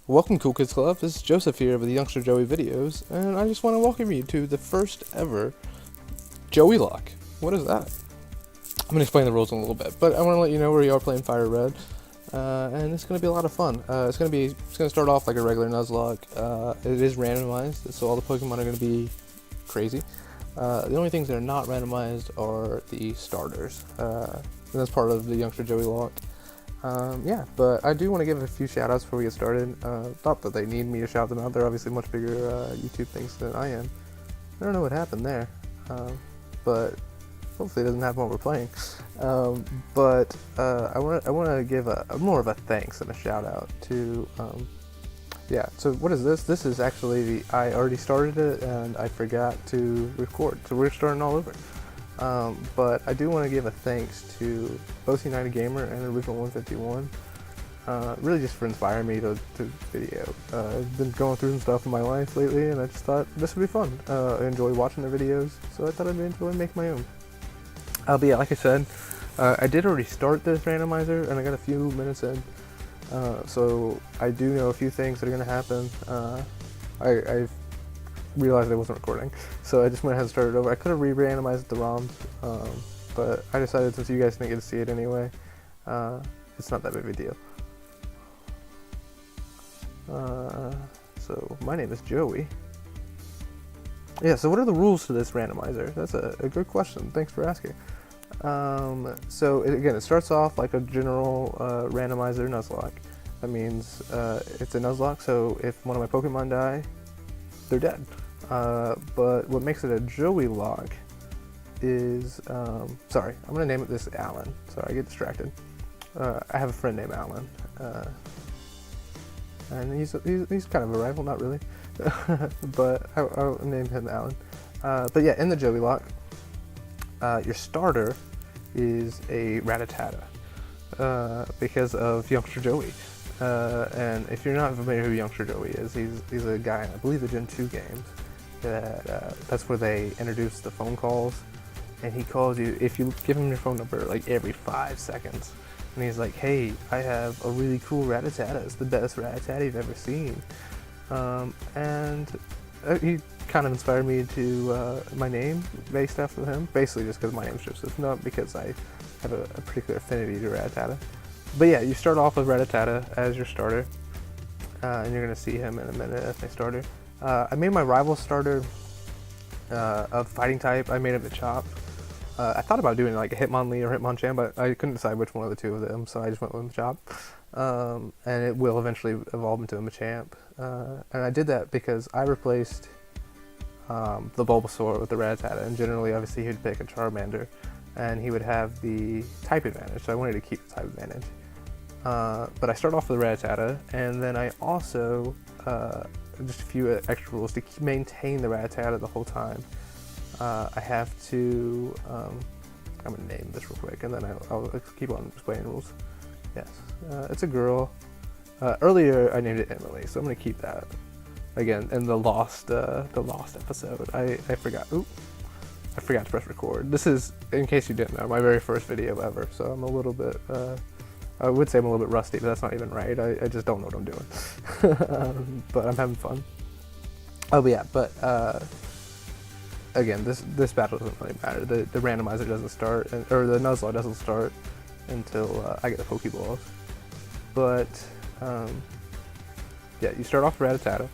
Welcome, Cool Kids Club. This is Joseph here with the Youngster Joey videos, and I just want to welcome you to the first ever Joey-Locke. What is that? I'm going to explain the rules in a little bit, but I want to let you know we are playing Fire Red, and it's going to be a lot of fun. It's going to start off like a regular Nuzlocke. It is randomized, so all the Pokemon are going to be crazy. The only things that are not randomized are the starters, and that's part of the Youngster Joey-Locke. Yeah, but I do want to give a few shout-outs before we get started. Not that they need me to shout them out, they're obviously much bigger YouTube things than I am. I don't know what happened there, but hopefully it doesn't happen while we're playing. I want to give more of a thanks and a shout-out to, yeah, so what is this? This is actually, I already started it and I forgot to record, so we're starting all over. But I do want to give a thanks to both United Gamer and Original 151, really just for inspiring me to video. I've been going through some stuff in my life lately, and I just thought this would be fun. I enjoy watching their videos, so I thought I'd enjoy making my own. But yeah, like I said, I did already start this randomizer, and I got a few minutes in, so I do know a few things that are going to happen. I've realized I wasn't recording, so I just went ahead and started over. I could have re-randomized the ROMs, but I decided since you guys didn't get to see it anyway, it's not that big of a deal. So my name is Joey. Yeah, so what are the rules to this randomizer? That's a good question. Thanks for asking. So again, it starts off like a general randomizer Nuzlocke. That means it's a Nuzlocke, so if one of my Pokemon die, they're dead. But what makes it a Joey-Locke is, sorry, I'm going to name it this Alan. Sorry, I get distracted. I have a friend named Alan, and he's kind of a rival, not really, but I'll name him Alan. But yeah, in the Joey-Locke, your starter is a Rattata, because of Youngster Joey. And if you're not familiar who Youngster Joey is, he's a guy in, I believe, the Gen 2 games. That's where they introduce the phone calls, and he calls you if you give him your phone number like every 5 seconds, and he's like, "Hey, I have a really cool Rattata. It's the best Rattata you've ever seen." And he kind of inspired me to my name based after him, basically just because my name's Joseph, not because I have a particular affinity to Rattata. But yeah, you start off with Rattata as your starter, and you're going to see him in a minute as my starter. I made my rival starter of fighting type. I made him a Chop. I thought about doing like a Hitmonlee or Hitmonchan, but I couldn't decide which one of the two of them, so I just went with Chop. And it will eventually evolve into a Machamp. And I did that because I replaced the Bulbasaur with the Rattata, and generally, obviously, he'd pick a Charmander, and he would have the type advantage, so I wanted to keep the type advantage. But I start off with Rattata, and then I also, just a few extra rules to maintain the Rattata the whole time. I have to, I'm going to name this real quick, and then I'll keep on explaining rules. Yes, it's a girl. Earlier I named it Emily, so I'm going to keep that. Again, in the lost episode, I forgot. Oop. I forgot to press record. This is, in case you didn't know, my very first video ever, so I'm a little bit, I would say I'm a little bit rusty, but that's not even right. I just don't know what I'm doing. But I'm having fun. Oh, but yeah, but, again, this battle doesn't really matter. The randomizer doesn't start, or the Nuzlocke doesn't start until I get the Pokeballs. But, yeah, you start off Rattata,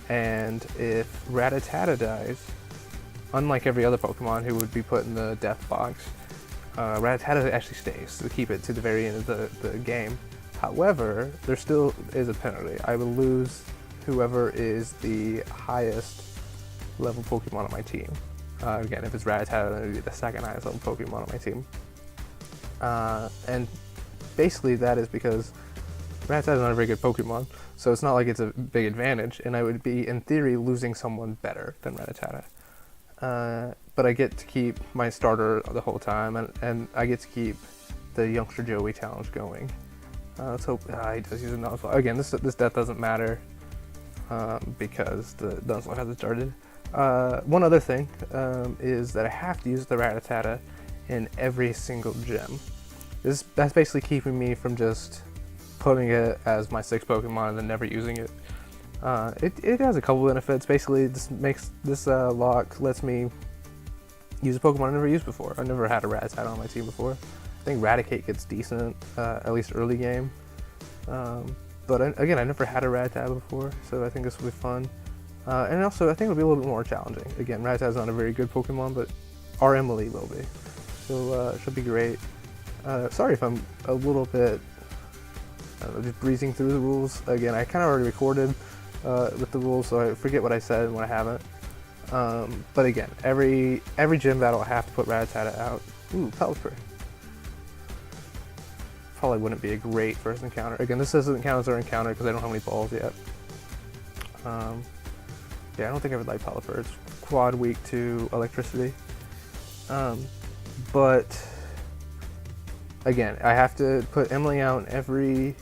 and if Rattata dies, unlike every other Pokemon who would be put in the death box, Rattata actually stays to keep it to the very end of the game. However, there still is a penalty. I will lose whoever is the highest level Pokemon on my team. Again, if it's Rattata, then it would be the second highest level Pokemon on my team. And basically that is because Rattata is not a very good Pokemon, so it's not like it's a big advantage, and I would be, in theory, losing someone better than Rattata. But I get to keep my starter the whole time, and I get to keep the Youngster Joey challenge going. Let's hope he does use a Nuzlocke. Again, this death doesn't matter because the Nuzlocke hasn't started. One other thing is that I have to use the Rattata in every single gym. That's basically keeping me from just putting it as my 6th Pokemon and then never using it. It has a couple benefits. Basically, this lock lets me use a Pokemon I never used before. I never had a Rattata on my team before. I think Raticate gets decent, at least early game. But again, I never had a Rattata before, so I think this will be fun. And also, I think it'll be a little bit more challenging. Again, Rattata's not a very good Pokemon, but our Emily will be. So it should be great. Sorry if I'm a little bit just breezing through the rules. Again, I kind of already recorded with the rules, so I forget what I said and what I haven't. But again, every gym battle I have to put Rattata out. Ooh, Pelipper. Probably wouldn't be a great first encounter. Again, this doesn't count as our encounter because I don't have any balls yet. Yeah, I don't think I would like Pelipper. It's quad weak to electricity. But again, I have to put Emily out in every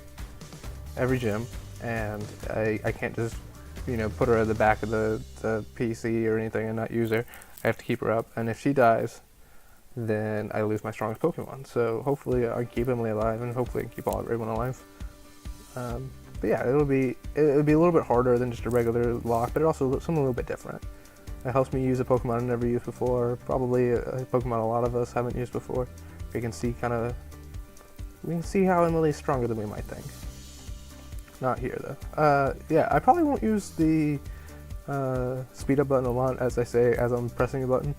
gym, and I can't just put her at the back of the PC or anything and not use her. I have to keep her up, and if she dies, then I lose my strongest Pokemon. So hopefully I keep Emily alive, and hopefully I can keep everyone alive. But yeah, it'll be a little bit harder than just a regular lock, but it also something a little bit different. It helps me use a Pokemon I've never used before, probably a Pokemon a lot of us haven't used before. We can see how Emily's stronger than we might think. Not here though. Yeah, I probably won't use the speed up button a lot, as I'm pressing a button.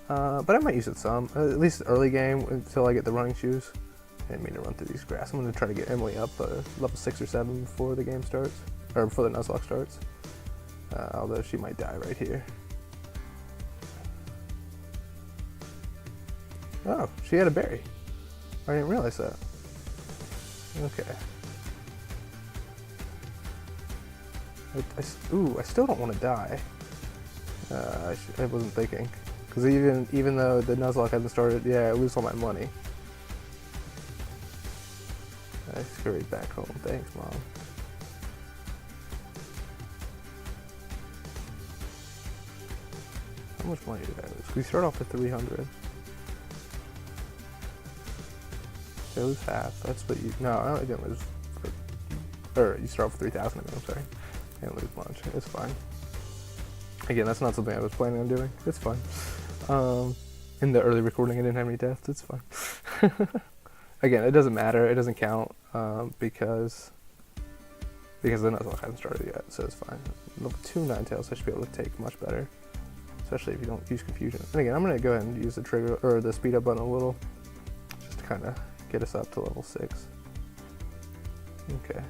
But I might use it some, at least early game until I get the running shoes. I didn't mean to run through these grass. I'm going to try to get Emily up level 6 or 7 before the game starts, or before the Nuzlocke starts. Although she might die right here. Oh, she had a berry. I didn't realize that. Okay. Ooh, I still don't want to die. I wasn't thinking. Because even though the Nuzlocke hasn't started, yeah, I lose all my money. I scurried back home. Thanks, Mom. How much money did I lose? We start off with 300. I lose half. That's what you... No, I didn't lose... Or you start off with 3,000, I'm sorry. I didn't lose much. It's fine. Again, that's not something I was planning on doing. It's fine. In the early recording, I didn't have any deaths. It's fine. Again, it doesn't matter. It doesn't count because the Nuzlocke hasn't started yet, so it's fine. Level 2 Ninetales, I should be able to take much better, especially if you don't use Confusion. And again, I'm going to go ahead and use the trigger or the speed up button a little, just to kind of get us up to level 6. Okay.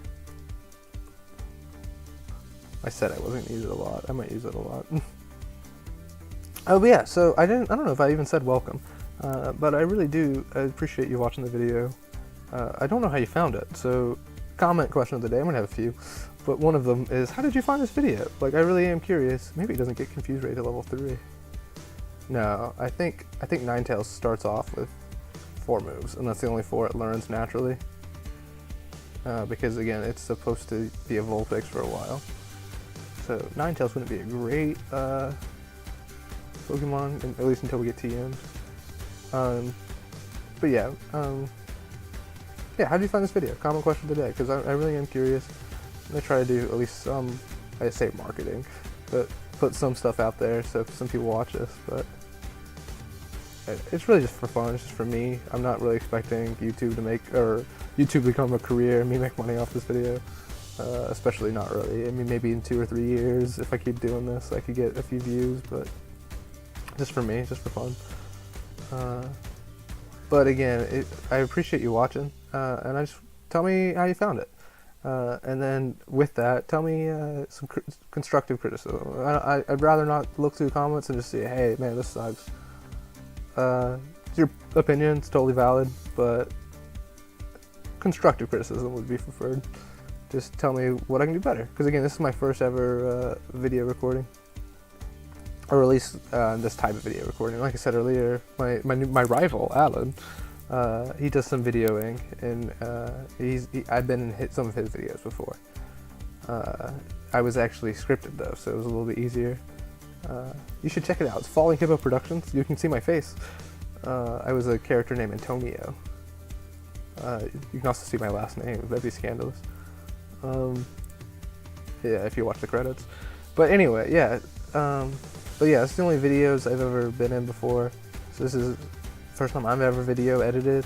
I said I wasn't gonna use it a lot. I might use it a lot. Oh, but yeah. So I don't know if I even said welcome, but I really do appreciate you watching the video. I don't know how you found it. So, comment question of the day. I'm gonna have a few, but one of them is, how did you find this video? Like, I really am curious. Maybe it doesn't get confused right to level 3. No, I think Ninetales starts off with 4 moves, and that's the only 4 it learns naturally. Because again, it's supposed to be a Vulpix for a while. So Ninetales wouldn't be a great Pokemon, at least until we get TMs. But yeah, yeah. How did you find this video? Comment question today, because I really am curious. I'm gonna try to do at least some, I say marketing, but put some stuff out there so some people watch this. But it's really just for fun. It's just for me. I'm not really expecting YouTube to become a career and me make money off this video. Especially not early. I mean, maybe in 2 or 3 years, if I keep doing this, I could get a few views, but just for me, just for fun. But again, I appreciate you watching, and I just tell me how you found it. And then with that, tell me some constructive criticism. I'd rather not look through comments and just say, hey, man, this sucks. It's your opinion, it's totally valid, but constructive criticism would be preferred. Just tell me what I can do better. Because again, this is my first ever video recording. Or at least this type of video recording. Like I said earlier, my rival, Alan, he does some videoing, and I've been in some of his videos before. I was actually scripted though, so it was a little bit easier. You should check it out. It's Falling Hippo Productions. You can see my face. I was a character named Antonio. You can also see my last name. That'd be scandalous. Yeah, if you watch the credits. But anyway, yeah. But yeah, it's the only videos I've ever been in before. So this is the first time I've ever video edited.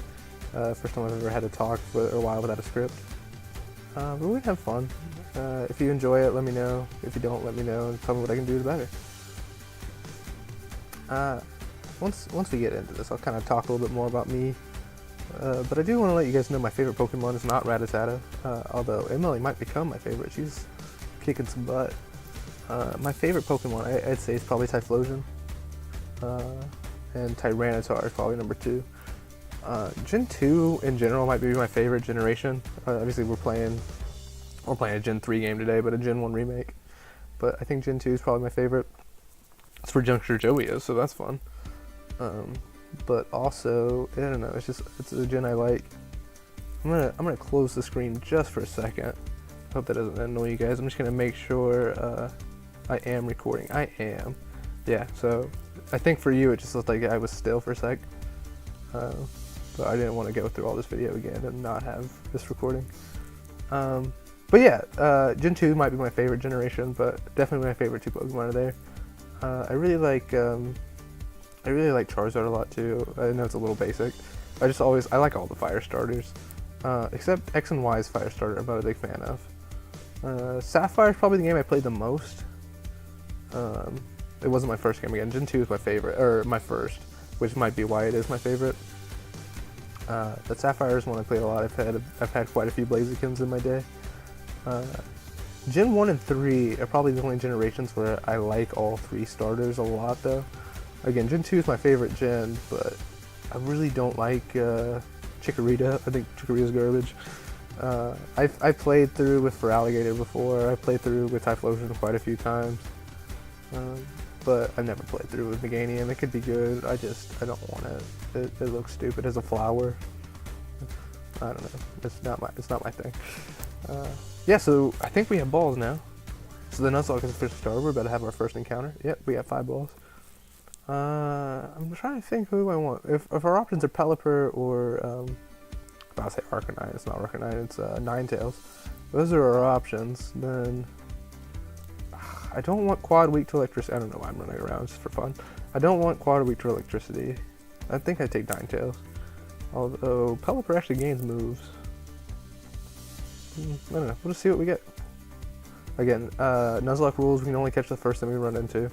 First time I've ever had to talk for a while without a script. But we have fun. If you enjoy it, let me know. If you don't, let me know and tell me what I can do better. Once we get into this, I'll kind of talk a little bit more about me. But I do want to let you guys know my favorite Pokemon is not Rattata, although Emily might become my favorite. She's kicking some butt. My favorite Pokemon, I'd say, is probably Typhlosion, and Tyranitar is probably number 2. Gen 2 in general might be my favorite generation. Obviously, we're playing a Gen 3 game today, but a Gen 1 remake. But I think Gen 2 is probably my favorite. It's where Youngster Joey is, so that's fun. But also, I don't know, it's a gen I like. I'm gonna close the screen just for a second. Hope that doesn't annoy you guys. I'm just gonna make sure I am recording. I am. Yeah, so I think for you it just looked like I was still for a sec. But I didn't want to go through all this video again and not have this recording. But yeah, Gen 2 might be my favorite generation, but definitely my favorite 2 Pokemon are there. I really like Charizard a lot too. I know it's a little basic. I like all the fire starters. Except X and Y's fire starter I'm not a big fan of. Sapphire is probably the game I played the most. It wasn't my first game again. Gen 2 is my favorite, or my first, which might be why it is my favorite. But Sapphire is one I played a lot. I've had quite a few Blazikens in my day. Gen 1 and 3 are probably the only generations where I like all 3 starters a lot though. Again, Gen 2 is my favorite gen, but I really don't like Chikorita. I think Chikorita's garbage. I played through with Feraligatr before. I played through with Typhlosion quite a few times. But I never played through with Meganium. It could be good. I don't want it. It looks stupid as a flower. I don't know. It's not my thing. Yeah, so I think we have balls now. So the Nuzlocke is officially started. We're about to have our first encounter. Yep, we have 5 balls. I'm trying to think who I want. If our options are Pelipper or I'll say Arcanine. It's not Arcanine. It's Ninetales. Those are our options. Then I don't want Quad weak to electricity. I don't know why I'm running around just for fun. I don't want Quad weak to electricity. I think I take Ninetales. Although Pelipper actually gains moves. I don't know. We'll just see what we get. Again, Nuzlocke rules, we can only catch the first thing we run into.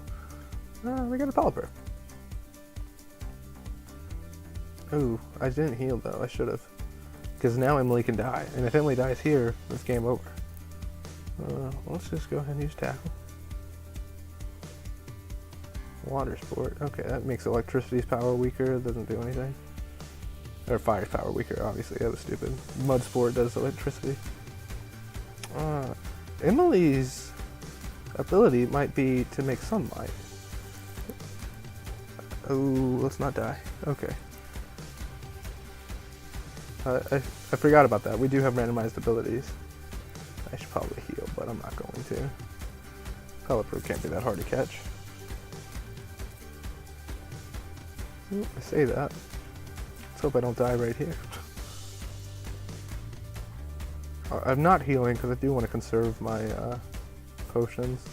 We got a Pelipper. Ooh, I didn't heal though. I should have. Because now Emily can die. And if Emily dies here, it's game over. Let's just go ahead and use Tackle. Water Sport. Okay, that makes Electricity's power weaker. It doesn't do anything. Or Fire's power weaker, obviously. That was stupid. Mud Sport does Electricity. Emily's ability might be to make Sunlight. Oh, let's not die. Okay. I forgot about that. We do have randomized abilities. I should probably heal, but I'm not going to. Pelipper can't be that hard to catch. Ooh, I say that. Let's hope I don't die right here. I'm not healing because I do want to conserve my potions.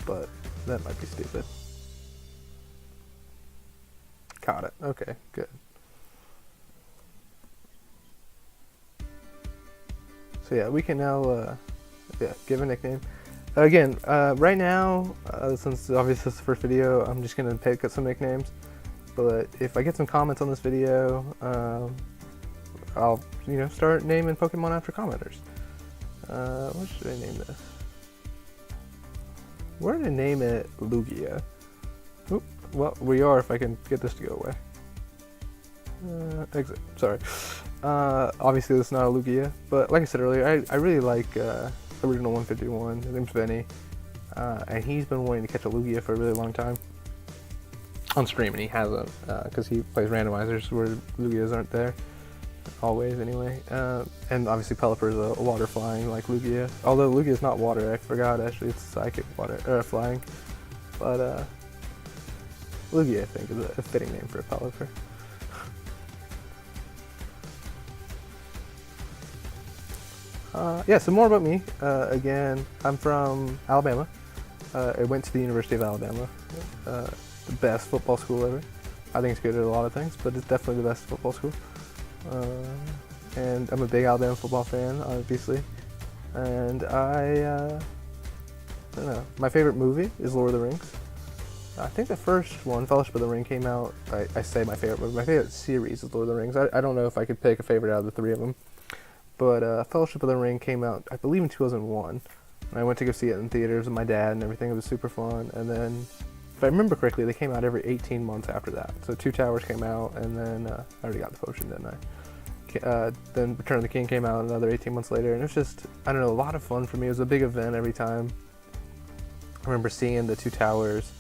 But that might be stupid. Caught it. Okay, good. So yeah, we can now give a nickname. Again, right now, since obviously this is the first video, I'm just going to pick up some nicknames. But if I get some comments on this video, I'll start naming Pokemon after commenters. What should I name this? We're going to name it Lugia. Oop, well, we are if I can get this to go away. Exit. Sorry. Obviously, this is not a Lugia, but like I said earlier, I really like Original 151. His name's Benny, and he's been wanting to catch a Lugia for a really long time on stream, and he hasn't because he plays randomizers where Lugias aren't there. Always, anyway. And obviously Pelipper is a water flying like Lugia. Although Lugia is not water, I forgot actually, it's psychic water, flying. But Lugia, I think, is a fitting name for a Pelipper. Yeah, so more about me. Again, I'm from Alabama. I went to the University of Alabama, the best football school ever. I think it's good at a lot of things, but it's definitely the best football school. And I'm a big Alabama football fan, obviously. And I don't know. My favorite movie is Lord of the Rings. I think the first one, Fellowship of the Ring, came out. I say my favorite movie. My favorite series is Lord of the Rings. I don't know if I could pick a favorite out of the three of them. But Fellowship of the Ring came out, I believe, in 2001. And I went to go see it in theaters with my dad and everything. It was super fun. And then, if I remember correctly, they came out every 18 months after that. So Two Towers came out, and then I already got the potion, didn't I? Then Return of the King came out another 18 months later. And it was just, I don't know, a lot of fun for me. It was a big event every time. I remember seeing the Two Towers.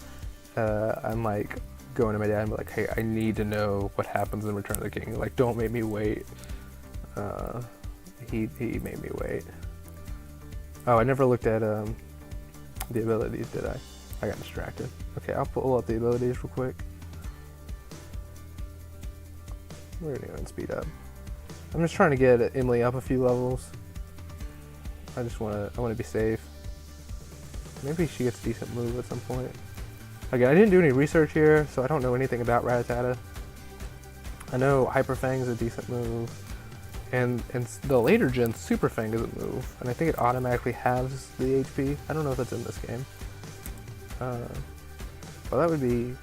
I'm like going to my dad and be like, hey, I need to know what happens in Return of the King. Like, don't make me wait. He made me wait. Oh, I never looked at the abilities, did I? I got distracted. Okay, I'll pull up the abilities real quick. We're gonna speed up. I'm just trying to get Emily up a few levels. I wanna be safe. Maybe she gets a decent move at some point. Again, I didn't do any research here, so I don't know anything about Rattata. I know Hyper Fang is a decent move, and the later gen Super Fang is a move, and I think it automatically halves the HP. I don't know if that's in this game. Well, that would be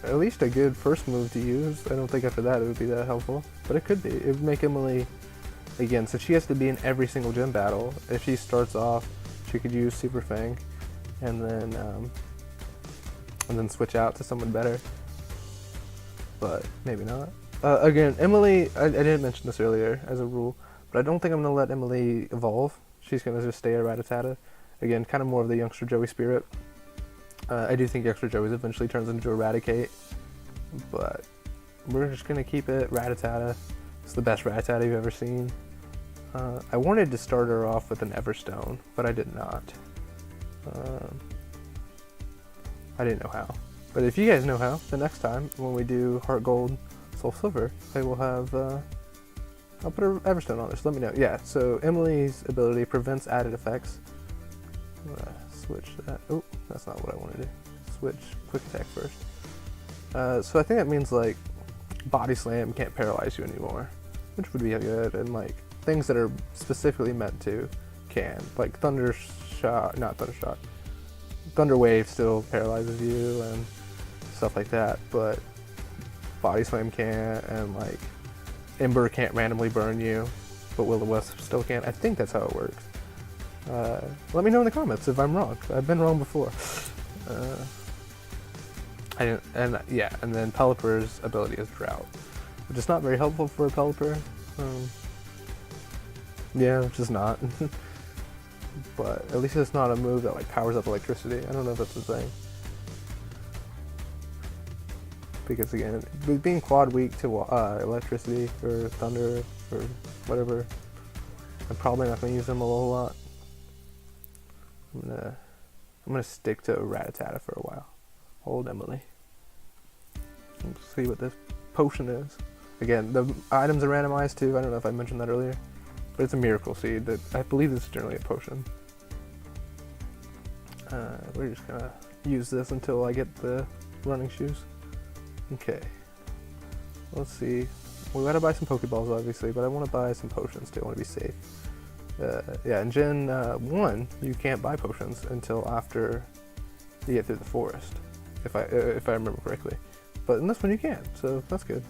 at least a good first move to use. I don't think after that it would be that helpful, but it could be. It would make Emily, again, since she has to be in every single gym battle, if she starts off, she could use Super Fang, and then switch out to someone better. But maybe not. Again, Emily, I didn't mention this earlier as a rule, but I don't think I'm going to let Emily evolve. She's going to just stay a Rattata. Again, kind of more of the Youngster Joey spirit. I do think Youngster Joey eventually turns into Eradicate, but we're just going to keep it Rattata. It's the best Rattata you've ever seen. I wanted to start her off with an Everstone, but I did not. I didn't know how. But if you guys know how, the next time when we do Heart Gold, Soul Silver, I will have, I'll put an Everstone on this, let me know. Yeah, so Emily's ability prevents added effects. I'm gonna switch that. Oh, that's not what I want to do. Switch quick attack first. So I think that means like Body Slam can't paralyze you anymore, which would be good, and like things that are specifically meant to can. Like Thunder Wave still paralyzes you and stuff like that, but Body Slam can't, and like Ember can't randomly burn you, but Will-O-Wisp still can. I think that's how it works. Let me know in the comments if I'm wrong. I've been wrong before. And then Pelipper's ability is Drought, which is not very helpful for a Pelipper. Yeah, it's just not. But at least it's not a move that like powers up electricity. I don't know if that's the thing. Because again, with being quad weak to electricity or thunder or whatever, I'm probably not going to use them a whole lot. I'm gonna stick to Rattata for a while. Hold Emily. Let's see what this potion is. Again, the items are randomized too. I don't know if I mentioned that earlier, but it's a miracle seed that I believe this is generally a potion. We're just gonna use this until I get the running shoes. Okay. Let's see. We gotta buy some Pokeballs obviously, but I want to buy some potions too. I want to be safe. Yeah, in Gen 1, you can't buy potions until after you get through the forest, if I remember correctly. But in this one you can, so that's good.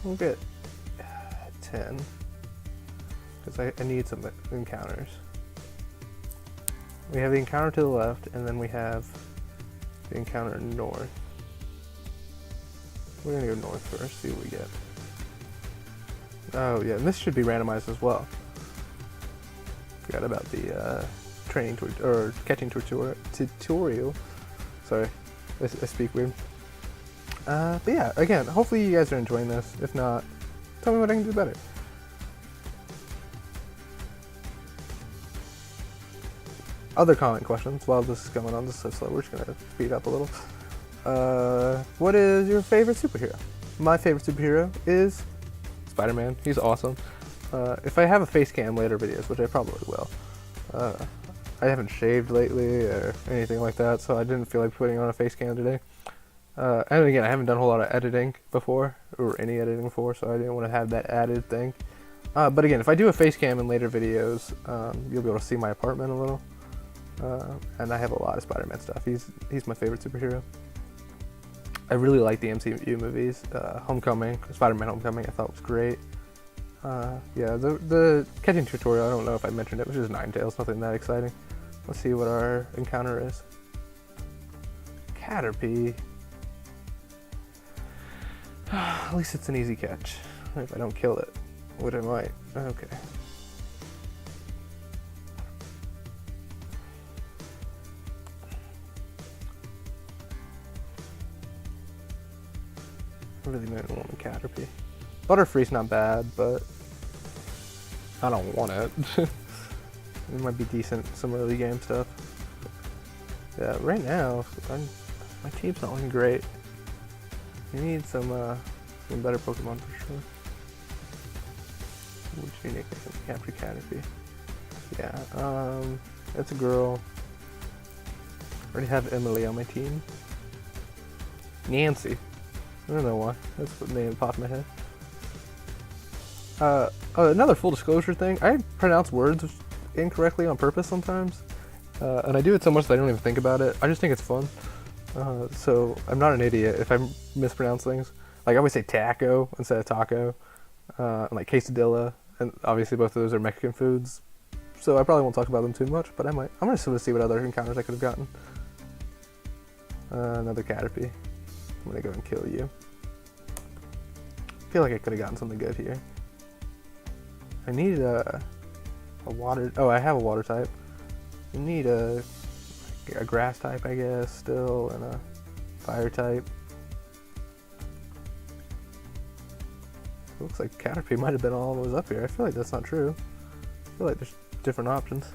We'll get 10, because I need some encounters. We have the encounter to the left, and then we have the encounter north. We're gonna go north first, see what we get. Oh yeah, and this should be randomized as well. Forgot about the catching tutorial. Sorry, I speak weird. But yeah, again, hopefully you guys are enjoying this. If not, tell me what I can do better. Other comment questions while this is going on. This is so slow. We're just gonna speed up a little. What is your favorite superhero? My favorite superhero is Spider-Man. He's awesome. If I have a face cam later videos, which I probably will. I haven't shaved lately or anything like that, so I didn't feel like putting on a face cam today. And again, I haven't done a whole lot of editing before, or any editing before, so I didn't want to have that added thing. But again, if I do a face cam in later videos, you'll be able to see my apartment a little. And I have a lot of Spider-Man stuff. He's my favorite superhero. I really like the MCU movies. Homecoming, Spider-Man Homecoming, I thought was great. Yeah, the catching tutorial, I don't know if I mentioned it, which is Ninetales, nothing that exciting. Let's see what our encounter is. Caterpie. At least it's an easy catch. If I don't kill it, which I might. Okay. I really don't want a Caterpie. Butterfree's not bad, but I don't want it. It might be decent, some early game stuff. Yeah, right now, my team's not looking great. You need some better Pokemon for sure. Which unique I can capture Caterpie. Yeah, it's a girl. I already have Emily on my team. Nancy. I don't know why. That's what name popped in my head. Another full disclosure thing. I pronounce words incorrectly on purpose sometimes. And I do it so much that I don't even think about it. I just think it's fun. So I'm not an idiot if I mispronounce things. Like I always say taco instead of taco. And like quesadilla. And obviously both of those are Mexican foods. So I probably won't talk about them too much, but I might. I'm just going to see what other encounters I could have gotten. Another Caterpie. I'm going to go and kill you. I feel like I could have gotten something good here. I need a water... Oh, I have a water type. I need a grass type, I guess, still, and a fire type. It looks like Caterpie might have been all that was up here. I feel like that's not true. I feel like there's different options.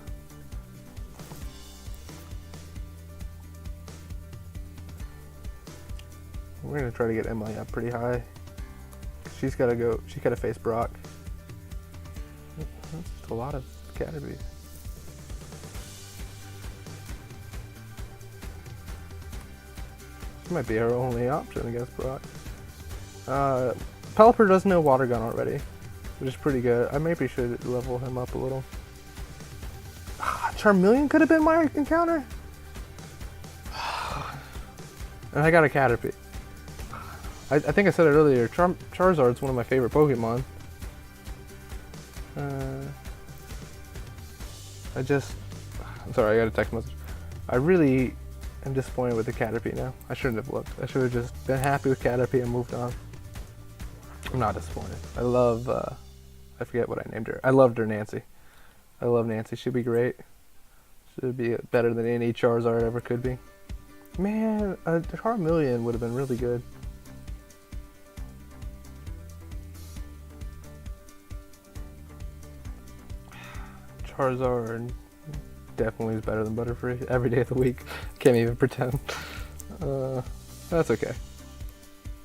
We're gonna try to get Emily up pretty high. She's gotta face Brock. That's a lot of Caterpies. She might be our only option against Brock. Pelipper does know Water Gun already, which is pretty good. I maybe should level him up a little. Charmeleon could have been my encounter. And I got a Caterpie. I think I said it earlier, Charizard's one of my favorite Pokemon. I'm sorry, I got a text message. I really am disappointed with the Caterpie now. I shouldn't have looked. I should have just been happy with Caterpie and moved on. I'm not disappointed. I love, I forget what I named her. I loved her Nancy. I love Nancy. She'd be great. She'd be better than any Charizard ever could be. Man, a Charmeleon would have been really good. Charizard definitely is better than Butterfree every day of the week. Can't even pretend. That's okay.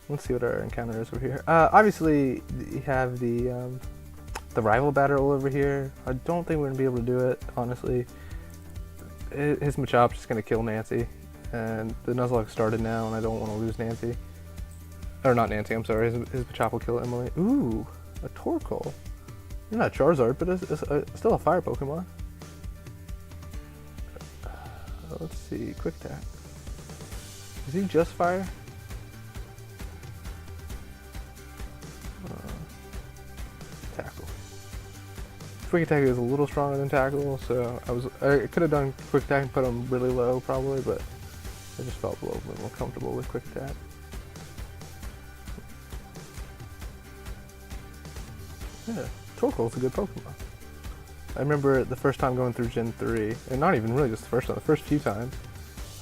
Let's see what our encounter is over here. Obviously, you have the rival battle over here. I don't think we're gonna be able to do it, honestly. His Machop's just gonna kill Nancy, and the Nuzlocke started now, and I don't want to lose Nancy. Or not Nancy, I'm sorry. His Machop will kill Emily. Ooh, a Torkoal. You're not Charizard, but it's still a fire Pokemon. Let's see, Quick Attack. Is he just fire? Tackle. Quick Attack is a little stronger than Tackle, so I could have done Quick Attack and put him really low probably, but I just felt a little bit more comfortable with Quick Attack. Yeah. Torkoal's a good Pokemon. I remember the first time going through Gen 3, and not even really just the first time, the first few times,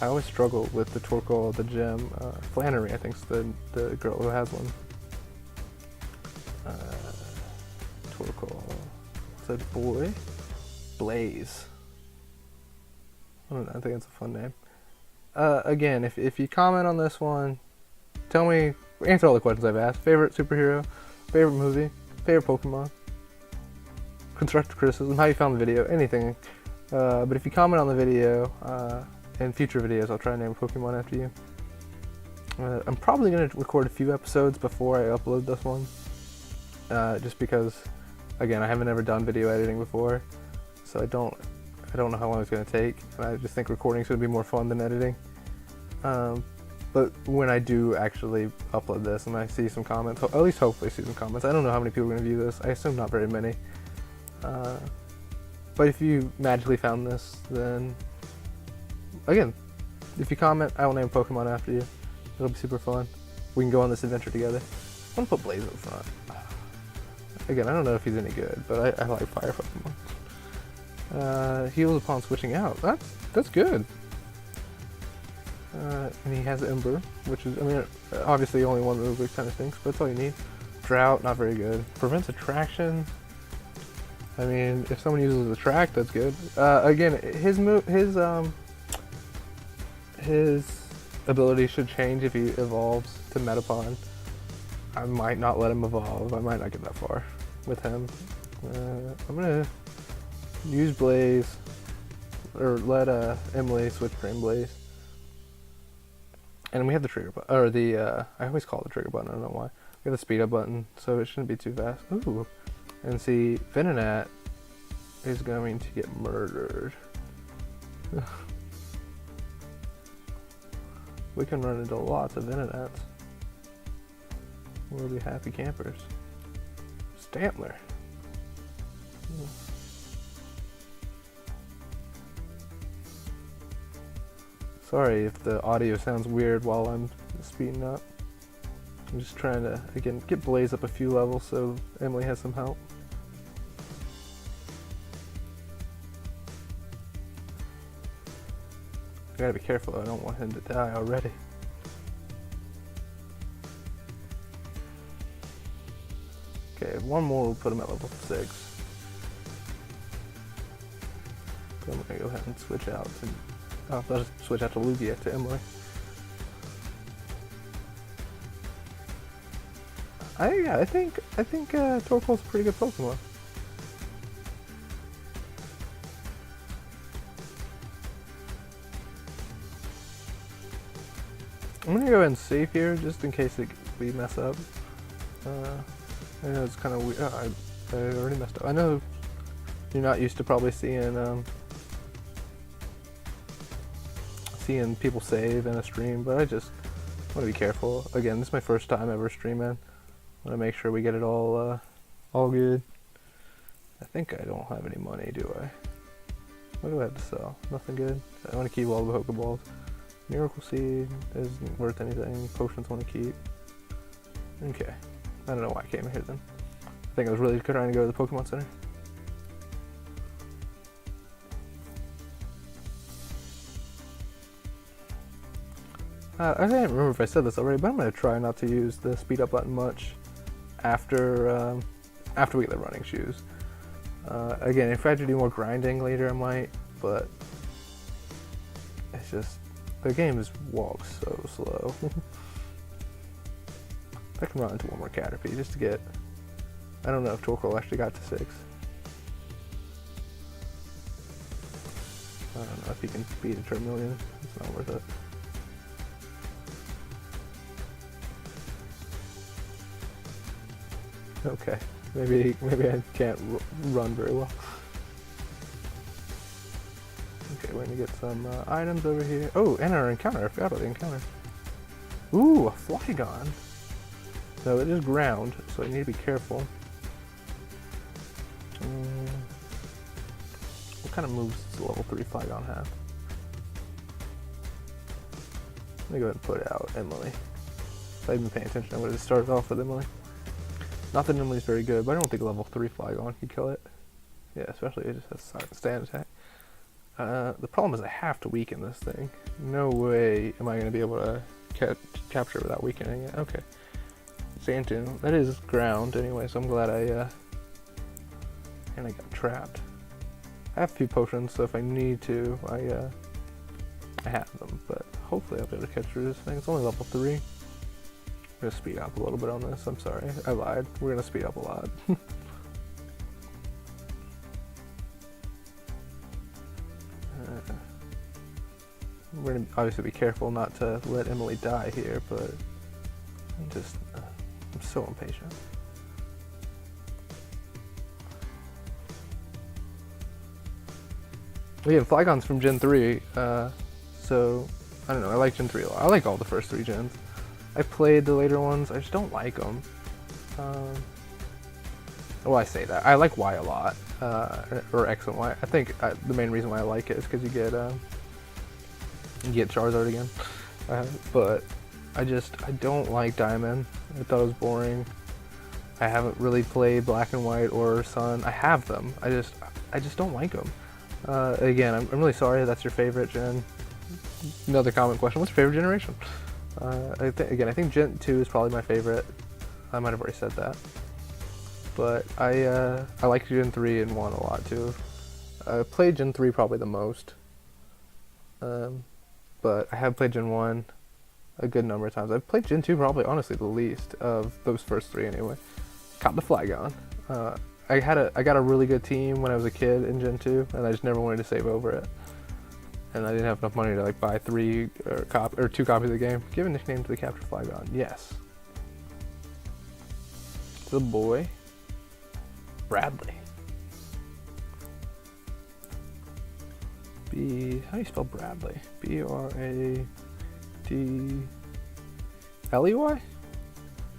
I always struggled with the Torkoal, the gym. Flannery, I think, is the girl who has one. Torkoal. Is that boy? Blaze. I don't know, I think it's a fun name. Again, if you comment on this one, tell me, answer all the questions I've asked. Favorite superhero, favorite movie, favorite Pokemon. constructive criticism, how you found the video, anything. But if you comment on the video, in future videos, I'll try to name a Pokemon after you. I'm probably going to record a few episodes before I upload this one, just because, again, I haven't ever done video editing before, so I don't know how long it's going to take, and I just think recording is going to be more fun than editing. But when I do actually upload this and I see some comments, at least hopefully see some comments, I don't know how many people are going to view this, I assume not very many. But if you magically found this, then, again, if you comment, I will name a Pokemon after you. It'll be super fun. We can go on this adventure together. I'm going to put Blaze up front. Again, I don't know if he's any good, but I like fire Pokemon. Heals upon switching out. That's good. And he has Ember, which is, I mean, obviously only one move, which kind of stinks, but that's all you need. Drought, not very good. Prevents attraction. I mean, if someone uses Attract, that's good. Again, his ability should change if he evolves to Metapod. I might not let him evolve. I might not get that far with him. I'm gonna use Blaze, or let Emily switch Green Blaze. And we have the trigger button, or the, I always call it the trigger button, I don't know why. We have the speed up button, so it shouldn't be too fast. Ooh. And see, Venonat is going to get murdered. We can run into lots of Venonats. We'll be happy campers. Stantler. Sorry if the audio sounds weird while I'm speeding up. I'm just trying to, again, get Blaze up a few levels so Emily has some help. I gotta be careful, I don't want him to die already. Okay, one more will put him at level 6. So I'm gonna go ahead and switch out to, I'll just switch out to Lugia to Emily. I think Torkoal's a pretty good Pokemon. I'm gonna go ahead and save here just in case we mess up. I know it's kind of weird. Oh, I already messed up. I know you're not used to probably seeing people save in a stream, but I just want to be careful. Again, this is my first time ever streaming. I want to make sure we get it all good. I think I don't have any money, do I? What do I have to sell? Nothing good. I want to keep all the Pokeballs. Miracle Seed isn't worth anything. Potions want to keep. Okay. I don't know why I came here then. I think I was really trying to go to the Pokemon Center. I can't remember if I said this already, but I'm going to try not to use the speed up button much after we get the running shoes. Again, if I have to do more grinding later, I might, but it's just, the game walks so slow. I can run into one more Caterpie just to get, I don't know if Torkoal actually got to 6. I don't know if he can beat a Charmeleon, it's not worth it. Okay, maybe I can't run very well. Okay, we're gonna get some items over here. Oh, and our encounter, I forgot about the encounter. Ooh, a Flygon. So it is ground, so I need to be careful. What kind of moves does level 3 Flygon have? Let me go ahead and put out Emily. If I've been paying attention, I would have started off with Emily. Not that Emily's very good, but I don't think level 3 Flygon could kill it. Yeah, especially it just has stand attack. The problem is I have to weaken this thing. No way am I going to be able to capture it without weakening it. Okay. Sandtoon. That is ground anyway, so I'm glad I got trapped. I have a few potions, so if I need to, I have them, but hopefully I'll be able to catch through this thing. It's only level 3. I'm going to speed up a little bit on this. I'm sorry, I lied. We're going to speed up a lot. We're gonna obviously be careful not to let Emily die here, but I'm so impatient. Again, Flygon's from Gen 3, so I don't know, I like Gen 3 a lot. I like all the first 3 gens. I played the later ones, I just don't like them. Well, I say that. I like Y a lot, or X and Y. I think the main reason why I like it is because you get Charizard again. But I don't like Diamond. I thought it was boring. I haven't really played Black and White or Sun. I have them. I just don't like them. Again, I'm really sorry that's your favorite gen. Another common question: what's your favorite generation? I think Gen 2 is probably my favorite. I might have already said that, but I like Gen 3 and 1 a lot too. I played Gen 3 probably the most, but I have played Gen 1 a good number of times. I've played Gen 2 probably honestly the least of those first 3 anyway. Caught the Flygon. I got a really good team when I was a kid in Gen 2, and I just never wanted to save over it. And I didn't have enough money to like buy 2 copies of the game. Give a nickname to the captured Flygon. Yes. The boy, Bradley. How do you spell Bradley? B-R-A-D-L-E-Y?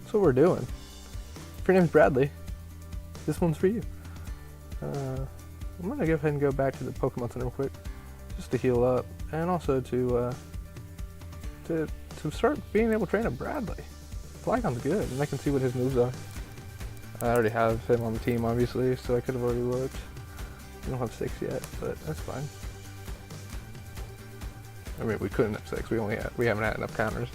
That's what we're doing. If your name's Bradley, this one's for you. I'm gonna go ahead and go back to the Pokemon Center real quick, just to heal up, and also to start being able to train a Bradley. Flygon's good, and I can see what his moves are. I already have him on the team, obviously, so I could have already looked. We don't have 6 yet, but that's fine. I mean, we couldn't have 6. We haven't had enough counters.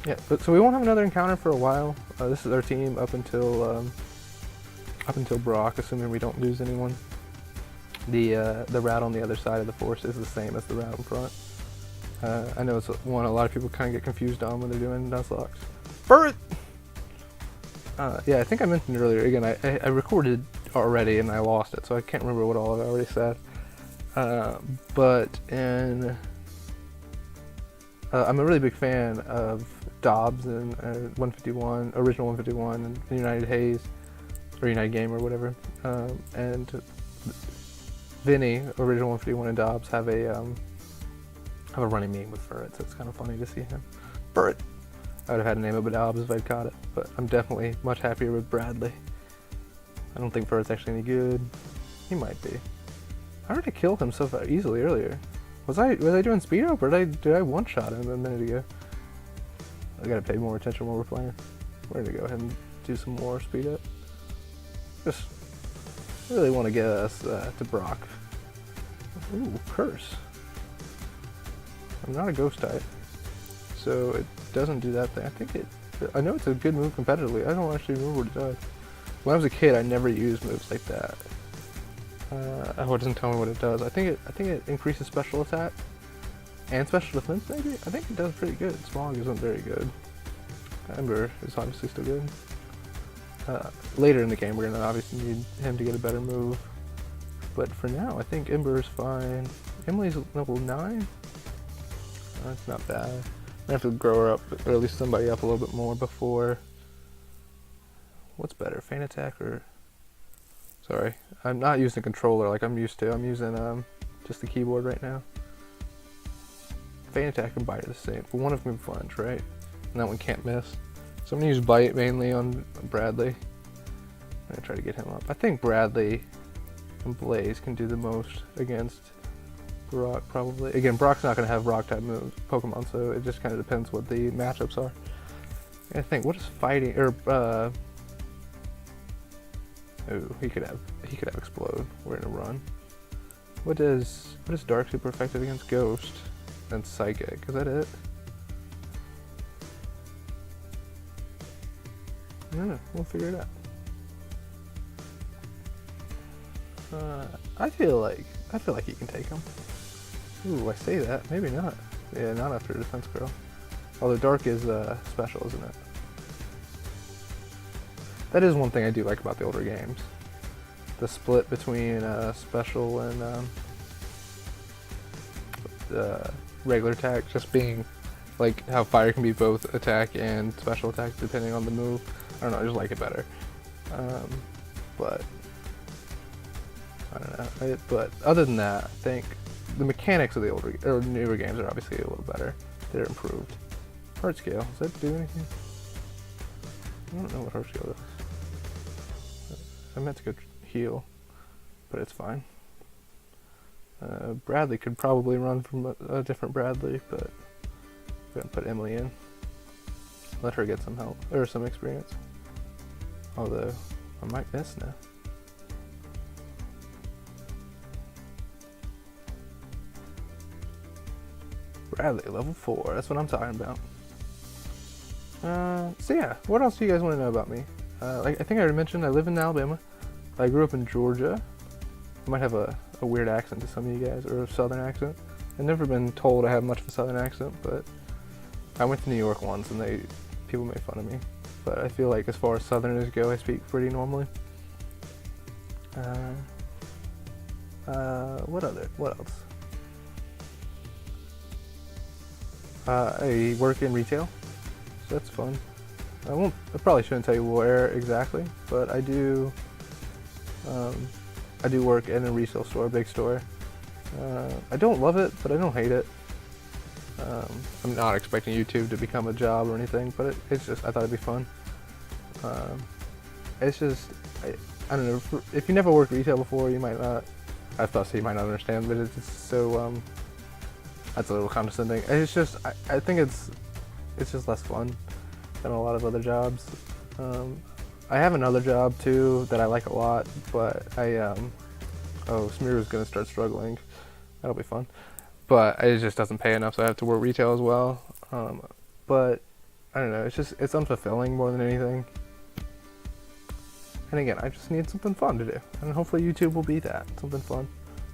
Yeah, but so we won't have another encounter for a while. This is our team up until Brock, assuming we don't lose anyone. The route on the other side of the forest is the same as the route in front. I know it's one a lot of people kind of get confused on when they're doing Nuzlocke. Bird! Yeah, I think I mentioned earlier, again, I recorded already and I lost it, so I can't remember what all I already said. But I'm a really big fan of Dobbs and 151, original 151, and United Haze, or United Game or whatever. And Vinny, original 151, and Dobbs have a running meme with Furret, so it's kind of funny to see him. Furret! I would have had a name of Dobbs if I'd caught it, but I'm definitely much happier with Bradley. I don't think Furret's actually any good. He might be. I already killed him so easily earlier. Was I doing speed up, or did I one-shot him a minute ago? I gotta pay more attention while we're playing. We're gonna go ahead and do some more speed up. Just really want to get us to Brock. Ooh, curse. I'm not a ghost type, so it doesn't do that thing. I know it's a good move competitively. I don't actually remember what it does. When I was a kid, I never used moves like that. It doesn't tell me what it does. I think it increases special attack and special defense. Maybe I think it does pretty good. Smog isn't very good. Ember is obviously still good. Later in the game, we're gonna obviously need him to get a better move. But for now, I think Ember is fine. Emily's level 9. That's not bad. I have to grow her up, or at least somebody up a little bit more before. What's better, Feint Attack or? Sorry, I'm not using a controller like I'm used to. I'm using just the keyboard right now. Feint Attack and Bite are the same, but one of them can flinch, right? And that one can't miss. So I'm gonna use Bite mainly on Bradley. I'm gonna try to get him up. I think Bradley and Blaze can do the most against Brock, probably. Again, Brock's not gonna have Rock type moves, Pokemon, so it just kind of depends what the matchups are. I think what is fighting or oh, he could have Explode. We're in a run. What is Dark super effective against Ghost and Psychic? Is that it? No, we'll figure it out. I feel like he can take him. Ooh, I say that. Maybe not. Yeah, not after Defense Girl. Although Dark is special, isn't it? That is one thing I do like about the older games. the split between special and regular attack just being like how fire can be both attack and special attack depending on the move. I don't know, I just like it better. But I don't know. But other than that, I think the mechanics of the older or newer games are obviously a little better. They're improved. Heart scale, does that do anything? I don't know what heart scale does. I meant to go heal, but it's fine. Bradley could probably run from a different Bradley, but we're gonna put Emily in. Let her get some help, or some experience. Although, I might miss now. Bradley, level 4, that's what I'm talking about. So yeah, what else do you guys want to know about me? Like I think I already mentioned, I live in Alabama. I grew up in Georgia. I might have a weird accent to some of you guys, or a southern accent. I've never been told I have much of a southern accent, but I went to New York once and people made fun of me. But I feel like as far as southerners go, I speak pretty normally. What else? I work in retail, so that's fun. I probably shouldn't tell you where exactly, but I do work in a resale store, a big store. I don't love it, but I don't hate it. I'm not expecting YouTube to become a job or anything, but it's just, I thought it'd be fun. It's just, I don't know, if you never worked retail before, you might not, I thought so you might not understand, but it's just so, that's a little condescending. It's just, I think it's just less fun than a lot of other jobs. I have another job too that I like a lot, but Smear is gonna start struggling. That'll be fun. But it just doesn't pay enough, so I have to work retail as well. But I don't know, it's unfulfilling more than anything. And again, I just need something fun to do, and hopefully YouTube will be that, something fun.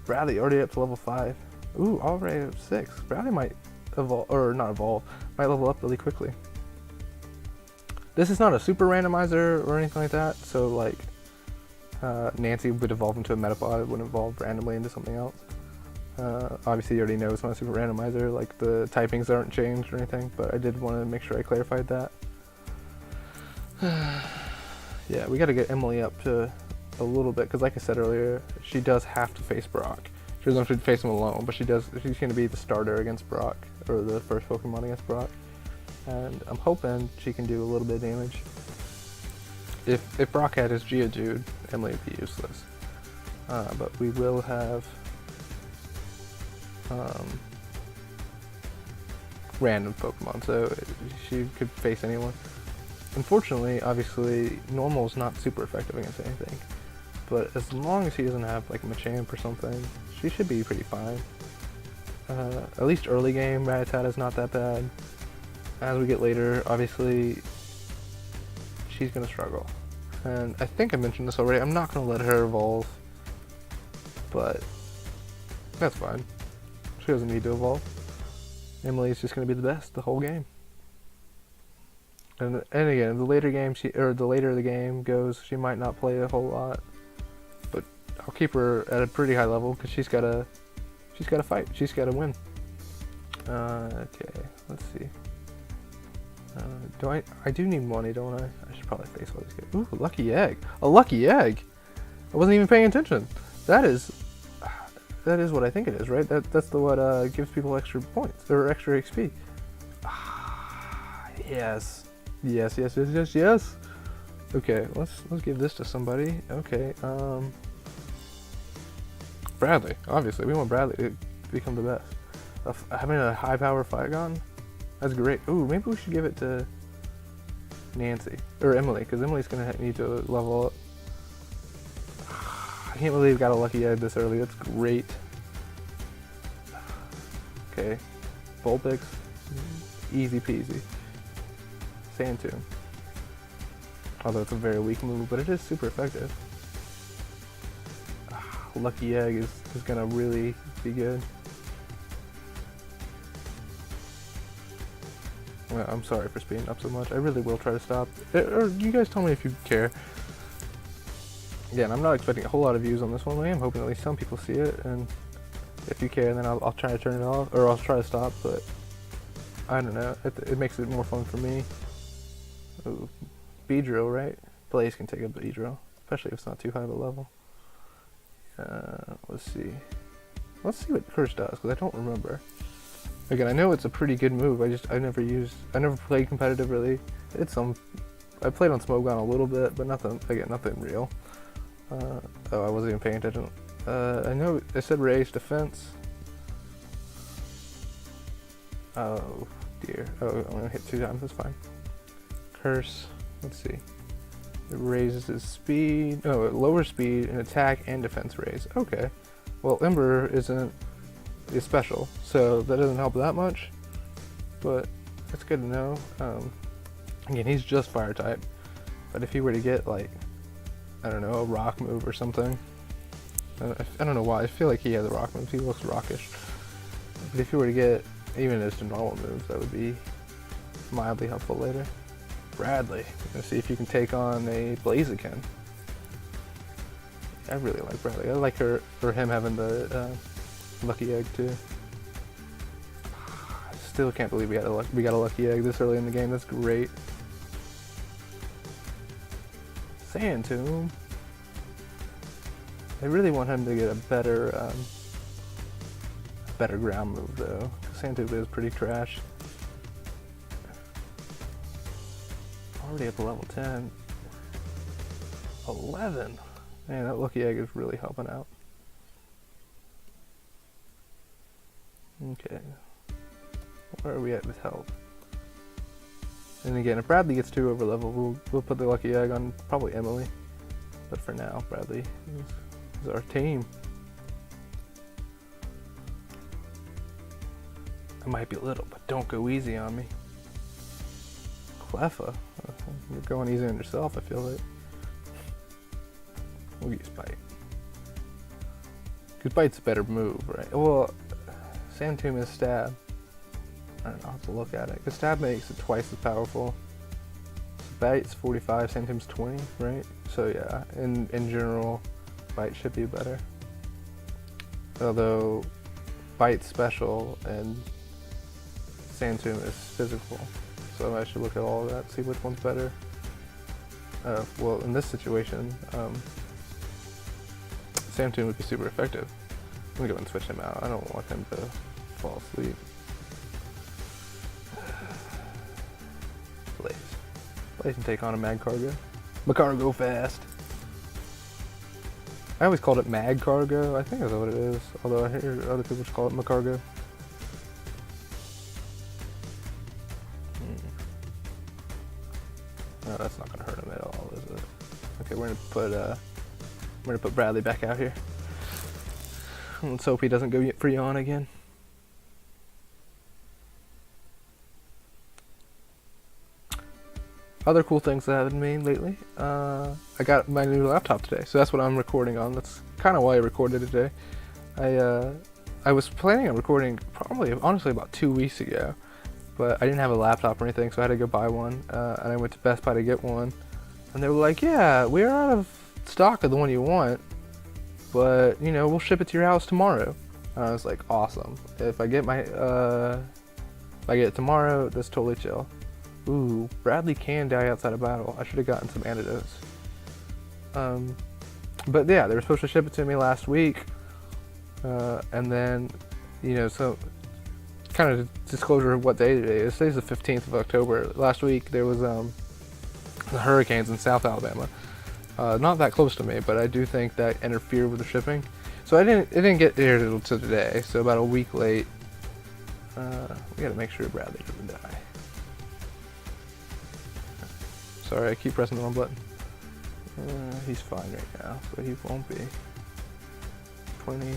Bradley already up to level 5. Ooh, already up 6. Bradley might might level up really quickly. This is not a super randomizer or anything like that, so like Nancy would evolve into a Metapod, it would evolve randomly into something else. Obviously you already know it's not a super randomizer, like the typings aren't changed or anything, but I did want to make sure I clarified that. Yeah, we gotta get Emily up to a little bit, because like I said earlier, she does have to face Brock. She doesn't have to face him alone, but she's going to be the starter against Brock, or the first Pokemon against Brock. And I'm hoping she can do a little bit of damage. If Brock had his Geodude, Emily would be useless. But we will have random Pokemon, so she could face anyone. Unfortunately, obviously, normal is not super effective against anything. But as long as he doesn't have like Machamp or something, she should be pretty fine. At least early game, Rattata's not that bad. As we get later, obviously, she's gonna struggle. And I think I mentioned this already, I'm not gonna let her evolve. But that's fine. She doesn't need to evolve. Emily's just gonna be the best the whole game. And again, the later the game goes, she might not play a whole lot. But I'll keep her at a pretty high level because she's gotta fight. She's gotta win. Okay, let's see. I do need money, don't I? I should probably face all these guys. Ooh, lucky egg. A lucky egg. I wasn't even paying attention. That is what I think it is, right? That's the what gives people extra points or extra XP. Yes. Yes. Okay, let's give this to somebody. Okay, Bradley. Obviously, we want Bradley to become the best. Having a high power Flygon, that's great. Ooh, maybe we should give it to Nancy or Emily, because Emily's gonna need to level up. I can't believe we got a lucky egg this early. That's great. Okay, Vulpix, easy peasy. Sand Tomb. Although it's a very weak move, but it is super effective. Lucky Egg is gonna really be good. Well, I'm sorry for speeding up so much. I really will try to stop. Or you guys tell me if you care. again, I'm not expecting a whole lot of views on this one. I am hoping at least some people see it, and if you care, then I'll try to turn it off, or I'll try to stop, but I don't know. It makes it more fun for me. Ooh, B-drill, right? Blaze can take a B-drill, especially if it's not too high of a level. Let's see. Let's see what Curse does, because I don't remember. Again, I know it's a pretty good move. I never played competitive really. I played on Smogon a little bit, but nothing real. Oh, I wasn't even paying attention. I know it said raise defense. Oh dear. Oh, I'm gonna hit 2 times, that's fine. Curse, let's see. It raises his speed. No, it lowers speed and attack and defense raise. Okay. Well, Ember is special, so that doesn't help that much, but it's good to know. Again, he's just fire type, but if he were to get like, I don't know, a rock move or something, I don't know why, I feel like he has a rock move, he looks rockish, but if he were to get even just a normal move, that would be mildly helpful later. Bradley, let's see if you can take on a Blaziken. I really like Bradley. I like him having the lucky egg too. I still can't believe we got a lucky egg this early in the game. That's great. Sand Tomb. I really want him to get a better ground move though. Sand Tomb is pretty trash. Already at the level 10. 11. Man, that lucky egg is really helping out. Okay. Where are we at with health? And again, if Bradley gets too over level, we'll put the lucky egg on probably Emily. But for now, Bradley is our team. I might be little, but don't go easy on me. Cleffa. You're going easy on yourself, I feel like. We'll use Bite. Because Bite's a better move, right? Well, Sand Tomb is Stab. I don't know, I'll have to look at it. Because Stab makes it twice as powerful. So Bite's 45, Sand Tomb's 20, right? So yeah, in general, Bite should be better. Although, Bite's special and Sand Tomb is physical. So I should look at all of that, see which one's better. Well, in this situation, Sand Tomb would be super effective. I'm gonna go and switch him out. I don't want him to fall asleep. Blaze. Blaze can take on a Mag Cargo. Macargo fast. I always called it Mag Cargo. I think that's what it is. Although I hear other people just call it Macargo. No, that's not gonna hurt him at all, is it? Okay, we're gonna put Bradley back out here. Let's hope he doesn't go for yawn again. Other cool things that happened to me lately. I got my new laptop today, so that's what I'm recording on. That's kind of why I recorded today. I was planning on recording probably, honestly, about 2 weeks ago, but I didn't have a laptop or anything, so I had to go buy one. And I went to Best Buy to get one, and they were like, "Yeah, we're out of stock of the one you want, but you know, we'll ship it to your house tomorrow." And I was like, "Awesome! If I get it tomorrow, that's totally chill." Ooh, Bradley can die outside of battle. I should have gotten some antidotes. But yeah, they were supposed to ship it to me last week, and then, you know, so kind of disclosure of what day today is. Today's the 15th of October. Last week there was the hurricanes in South Alabama. Not that close to me, but I do think that interfered with the shipping. So it didn't get here until today. So about a week late. We gotta make sure Bradley doesn't die. Sorry, I keep pressing the wrong button. He's fine right now, but he won't be. 20.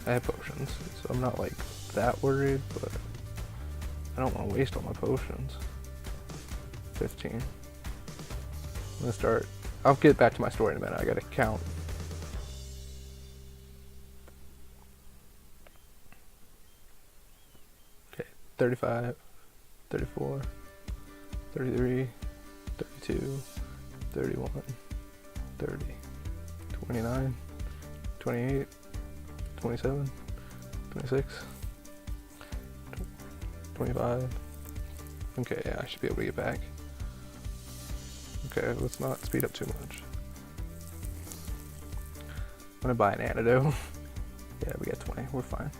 I have potions, so I'm not like that worried, but I don't want to waste all my potions. 15. I'm gonna start. I'll get back to my story in a minute. I gotta count. Okay, 35, 34, 33, 32, 31, 30, 29, 28, 27, 26, 25. Okay, yeah, I should be able to get back. Okay, let's not speed up too much. I'm gonna buy an antidote. Yeah, we got 20, we're fine.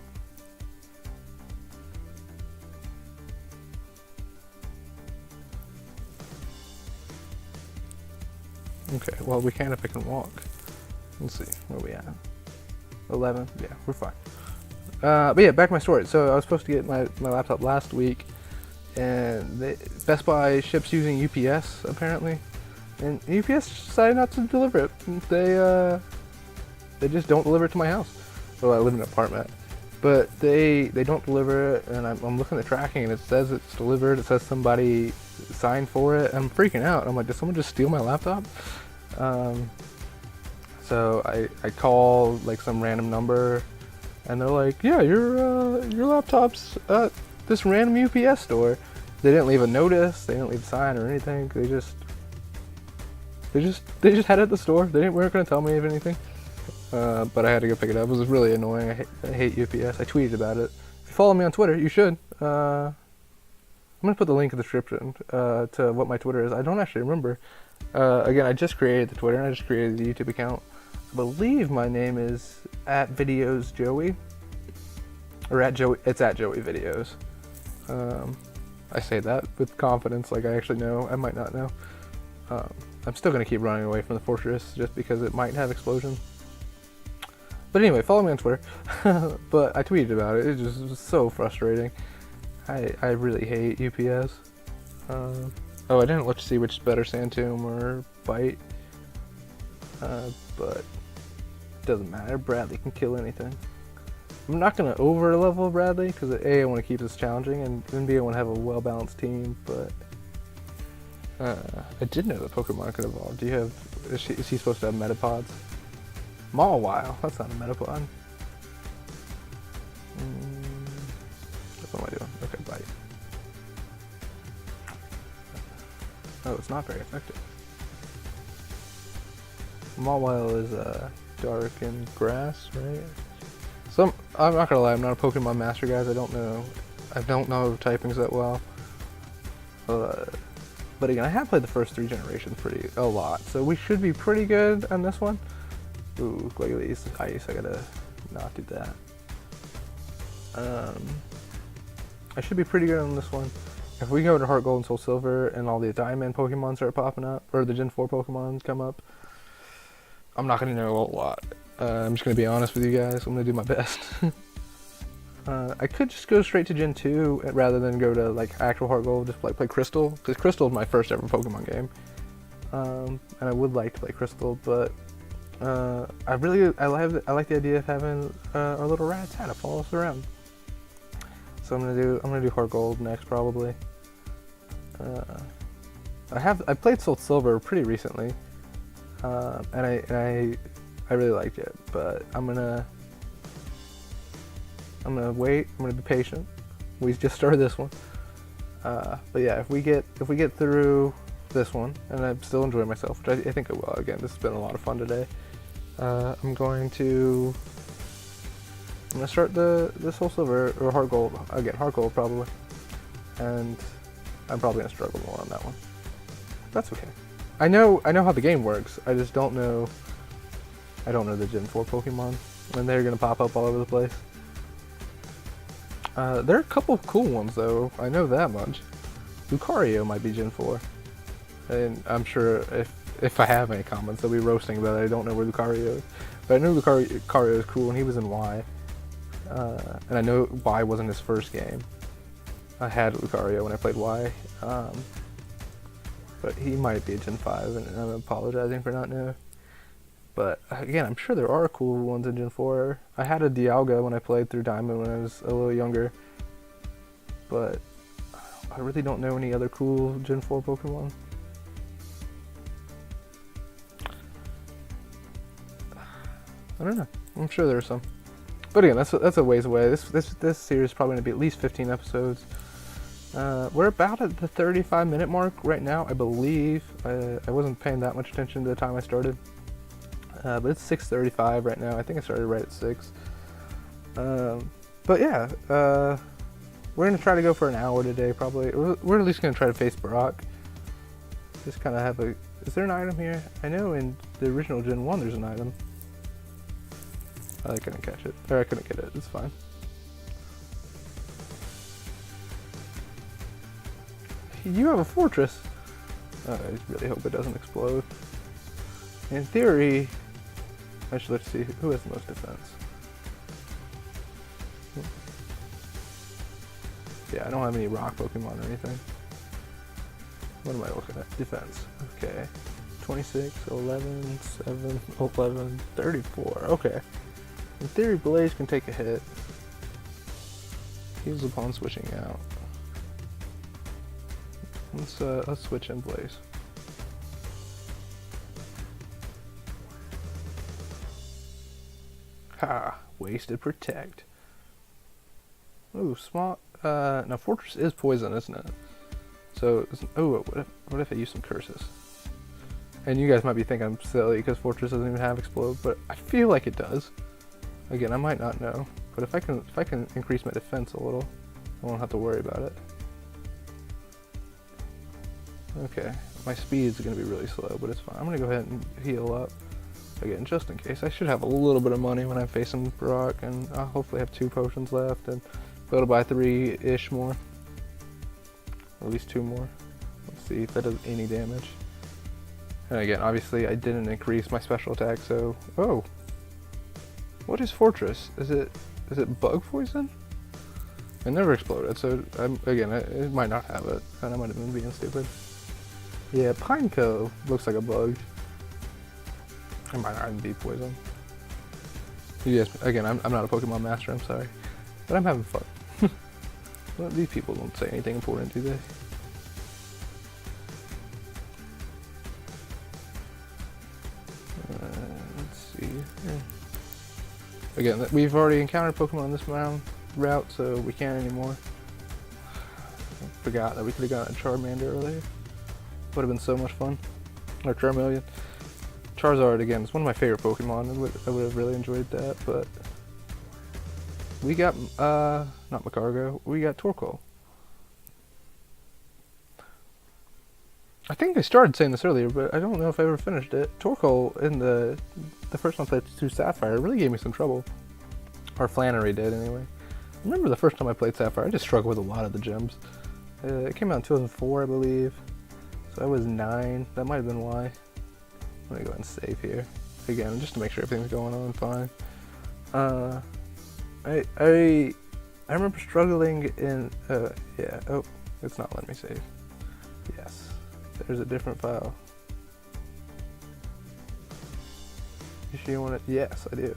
Okay, well, we can if I can walk. Let's see, where are we at? 11, yeah, we're fine. But yeah, back to my story. So I was supposed to get my laptop last week, and Best Buy ships using UPS, apparently. And UPS decided not to deliver it. They just don't deliver it to my house. Well, I live in an apartment. But they don't deliver it, and I'm looking at the tracking, and it says it's delivered. It says somebody signed for it. I'm freaking out. I'm like, did someone just steal my laptop? So I call like some random number, and they're like, yeah, your laptop's at this random UPS store. They didn't leave a notice. They didn't leave a sign or anything. They just had it at the store. They weren't going to tell me of anything. But I had to go pick it up. It was really annoying. I hate UPS. I tweeted about it. If you follow me on Twitter, you should. I'm going to put the link in the description to what my Twitter is. I don't actually remember. Again, I just created the Twitter, and I just created the YouTube account. I believe my name is @VideosJoey. Or it's at Joey Videos. I say that with confidence, like I actually know. I might not know. I'm still going to keep running away from the fortress just because it might have explosions. But anyway, follow me on Twitter. But I tweeted about it. It just was so frustrating. I really hate UPS. Oh, I didn't look to see which is better, Santomb or Bite. But it doesn't matter. Bradley can kill anything. I'm not going to over level Bradley because A, I want to keep this challenging, and B, I want to have a well balanced team. But I did know that Pokemon could evolve. Is he supposed to have Metapods? Mawile, that's not a Metapod. What am I doing? Okay, Bite. Oh, it's not very effective. Mawile is dark and grass, right? So I'm not gonna lie, I'm not a Pokemon master, guys. I don't know typings that well. But again, I have played the first 3 generations a lot, so we should be pretty good on this one. Ooh, Glalie ice. I gotta not do that. I should be pretty good on this one. If we go to Heart Gold and Soul Silver and all the Diamond Pokemon start popping up, or the Gen 4 Pokemon come up, I'm not gonna know a lot. I'm just gonna be honest with you guys. I'm gonna do my best. I could just go straight to Gen 2 rather than go to like actual Heart Gold, just like play Crystal, because Crystal is my first ever Pokemon game. And I would like to play Crystal, but I like the idea of having our little Rattata follow us around. So I'm gonna do Heart Gold next probably. I played Soul Silver pretty recently, and I really liked it, but I'm gonna wait. I'm gonna be patient. We just started this one, but yeah, if we get through this one, and I'm still enjoying myself, which I think I will. Again, this has been a lot of fun today. I'm gonna start the Soul Silver or Heart Gold again. Heart Gold probably, and I'm probably gonna struggle more on that one. That's okay. I know how the game works. I just don't know. I don't know the Gen 4 Pokemon, and they're gonna pop up all over the place. There are a couple of cool ones though. I know that much. Lucario might be Gen 4, and I'm sure if I have any comments, they'll be roasting about it. I don't know where Lucario is, but I know Lucario is cool, and he was in Y. And I know Y wasn't his first game. I had Lucario when I played Y, but he might be a Gen 5, and I'm apologizing for not knowing. But again, I'm sure there are cool ones in Gen 4. I had a Dialga when I played through Diamond when I was a little younger, but I really don't know any other cool Gen 4 Pokemon. I don't know. I'm sure there are some. But again, that's a ways away. This series is probably going to be at least 15 episodes. We're about at the 35-minute mark right now, I believe. I wasn't paying that much attention to the time I started. But it's 6:35 right now. I think I started right at 6. But yeah, we're going to try to go for an hour today, probably. We're at least going to try to face Brock. Just kind of have a... Is there an item here? I know in the original Gen 1 there's an item. I couldn't catch it. Or I couldn't get it. It's fine. You have a fortress. I really hope it doesn't explode. In theory... Actually, let's see. Who has the most defense? Yeah, I don't have any rock Pokemon or anything. What am I looking at? Defense. Okay. 26, 11, 7, 11, 34. Okay. In theory, Blaze can take a hit. Heals upon switching out. Let's switch in Blaze. Ha! Wasted Protect. Ooh, small. Now Fortress is poison, isn't it? So, oh, what if I use some curses? And you guys might be thinking I'm silly because Fortress doesn't even have Explode, but I feel like it does. Again, I might not know, but if I can increase my defense a little, I won't have to worry about it. Okay, my speed is going to be really slow, but it's fine. I'm going to go ahead and heal up again, just in case. I should have a little bit of money when I'm facing Brock, and I'll hopefully have 2 potions left and be able to buy 3-ish more. Or at least 2 more. Let's see if that does any damage. And again, obviously I didn't increase my special attack, so... Oh! What is Fortress? Is it bug poison? It never exploded, so again, it might not have it, and I might have been being stupid. Yeah, Pineco looks like a bug. It might not even be poison. Yes, again, I'm not a Pokemon master, I'm sorry. But I'm having fun. Well, these people don't say anything important, do they? Let's see. Yeah. Again, we've already encountered Pokemon on this route, so we can't anymore. I forgot that we could have gotten a Charmander earlier. Would have been so much fun. Or Charmeleon. Charizard, again, is one of my favorite Pokemon. I would have really enjoyed that, but... We got, not Macargo, we got Torkoal. I think I started saying this earlier, but I don't know if I ever finished it. Torkoal, in the first time I played through Sapphire, really gave me some trouble. Or Flannery did, anyway. I remember the first time I played Sapphire, I just struggled with a lot of the gyms. It came out in 2004, I believe. So I was 9, that might have been why. I'm gonna go ahead and save here. Again, just to make sure everything's going on fine. I remember struggling in, yeah, oh, it's not letting me save. Yes, there's a different file. You sure you want it? Yes, I do.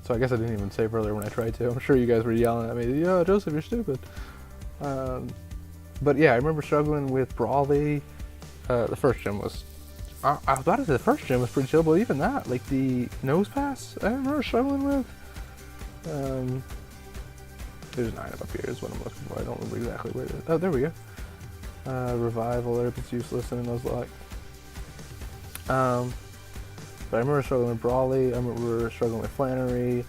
So I guess I didn't even save earlier when I tried to. I'm sure you guys were yelling at me, yo, Joseph, you're stupid. But yeah, I remember struggling with Brawley. The first gym was, I was about to say the first gym was pretty chill, but even that, like the nose pass, I remember struggling with. There's an item up here is what I'm looking for. I don't remember exactly where it is. Oh, there we go. Revival, or if it's useless in a Nuzlocke. But I remember struggling with Brawley, I remember struggling with Flannery,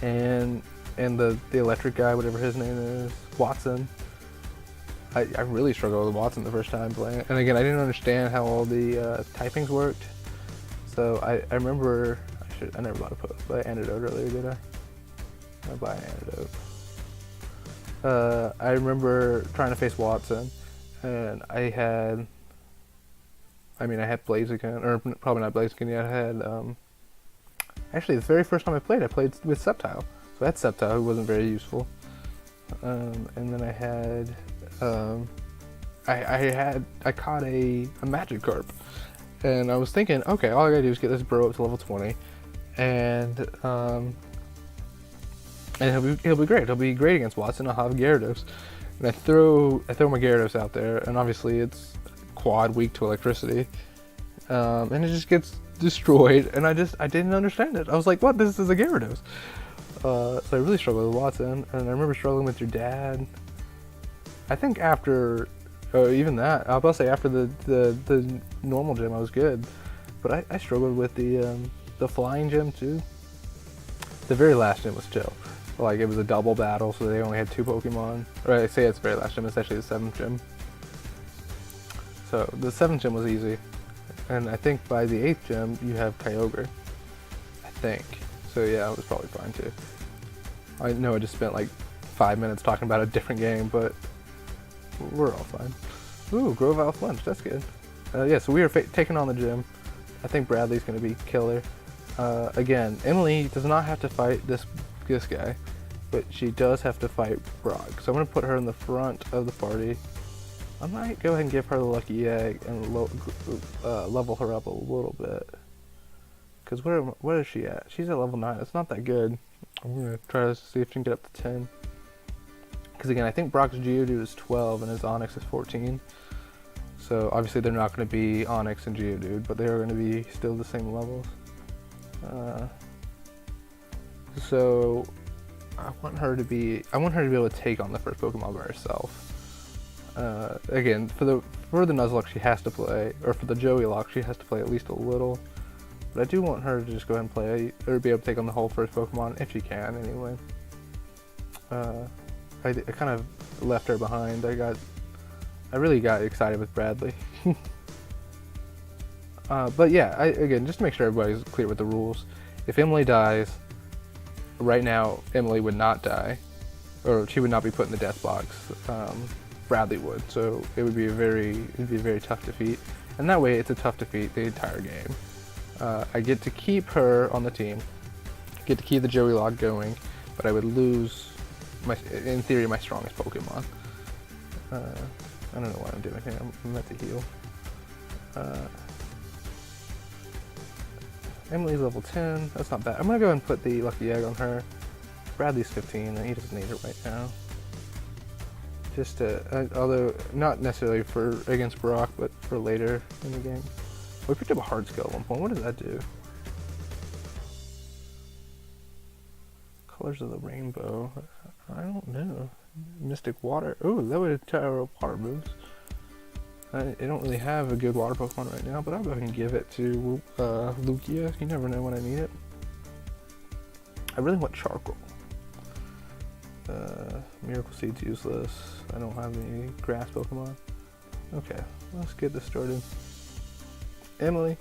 and the electric guy, whatever his name is, Watson. I really struggled with Watson the first time playing it. And again, I didn't understand how all the typings worked. So I remember, I never bought a antidote earlier, did I? I buy an antidote. I remember trying to face Watson, and I had Blaziken, or probably not Blaziken yet. I had, actually the very first time I played with Sceptile. So I had Sceptile, who wasn't very useful. And then I had, I caught a Magikarp, and I was thinking, okay, all I gotta do is get this bro up to level 20, and he'll be great. He'll be great against Watson. I'll have Gyarados, and I throw my Gyarados out there, and obviously it's quad weak to electricity, and it just gets destroyed. And I didn't understand it. I was like, what? This is a Gyarados. So I really struggled with Watson, and I remember struggling with your dad. I think after, even that, I was about to say after the normal gym I was good, but I struggled with the flying gym too. The very last gym was chill. Like, it was a double battle, so they only had 2 Pokemon. Or I say it's the very last gym, it's actually the 7th gym. So the 7th gym was easy. And I think by the 8th gym, you have Kyogre. I think. So yeah, it was probably fine too. I know I just spent like 5 minutes talking about a different game, but we're all fine. Ooh, Grove Elf Lunch, that's good. Yeah, so we are taking on the gym. I think Bradley's going to be killer. Again, Emily does not have to fight this guy, but she does have to fight Brock. So I'm going to put her in the front of the party. I might go ahead and give her the lucky egg and level her up a little bit. Because where is she at? She's at level 9. It's not that good. I'm going to try to see if she can get up to 10. Because again, I think Brock's Geodude is 12 and his Onix is 14. So obviously they're not going to be Onix and Geodude, but they are going to be still the same levels. So I want her to be able to take on the first Pokemon by herself. Again, for the Nuzlocke she has to play, or for the Joey-Locke she has to play at least a little. But I do want her to just go ahead and play, or be able to take on the whole first Pokemon, if she can anyway. I kind of left her behind. I really got excited with Bradley. But yeah, again, just to make sure everybody's clear with the rules. If Emily dies, right now Emily would not die, or she would not be put in the death box. Bradley would, so it would be a very tough defeat. And that way, it's a tough defeat the entire game. I get to keep her on the team, get to keep the Joey-Locke going, but I would lose in theory, my strongest Pokemon. I don't know what I'm doing here. I'm meant to heal. Emily's level 10. That's not bad. I'm gonna go ahead and put the lucky egg on her. Bradley's 15, and he doesn't need it right now. Just to, although not necessarily against Brock, but for later in the game. We picked up a hard skill at one point. What does that do? Colors of the rainbow. I don't know. Mystic water. Oh, that would tire water moves. I don't really have a good water Pokemon right now, but I'll go ahead and give it to Lugia. You never know when I need it. I really want Charcoal. Miracle Seed's useless. I don't have any grass Pokemon. Okay, let's get this started. Emily.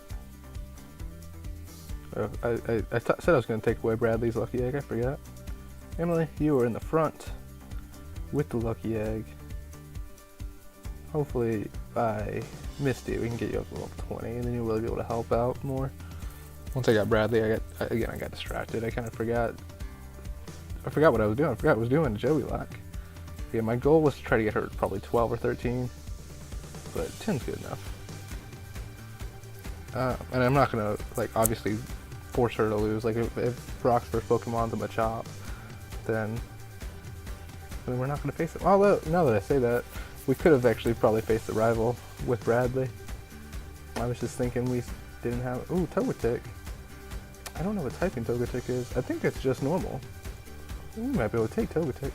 I said I was going to take away Bradley's lucky egg. I forgot. Emily, you are in the front with the lucky egg. Hopefully by Misty we can get you up to level 20, and then you'll really be able to help out more. Once I got Bradley, I got distracted. I kind of forgot. I forgot what I was doing. I forgot I was doing Joey-Locke. Yeah, my goal was to try to get her to probably 12 or 13, but 10's good enough. And I'm not gonna obviously force her to lose. Like if Brock's first Pokemon's a Machop, then we're not gonna face it. Although now that I say that, we could have actually probably faced the rival with Bradley. I was just thinking we didn't have. Ooh, Togetic. I don't know what typing Togetic is. I think it's just normal. We might be able to take Togetic.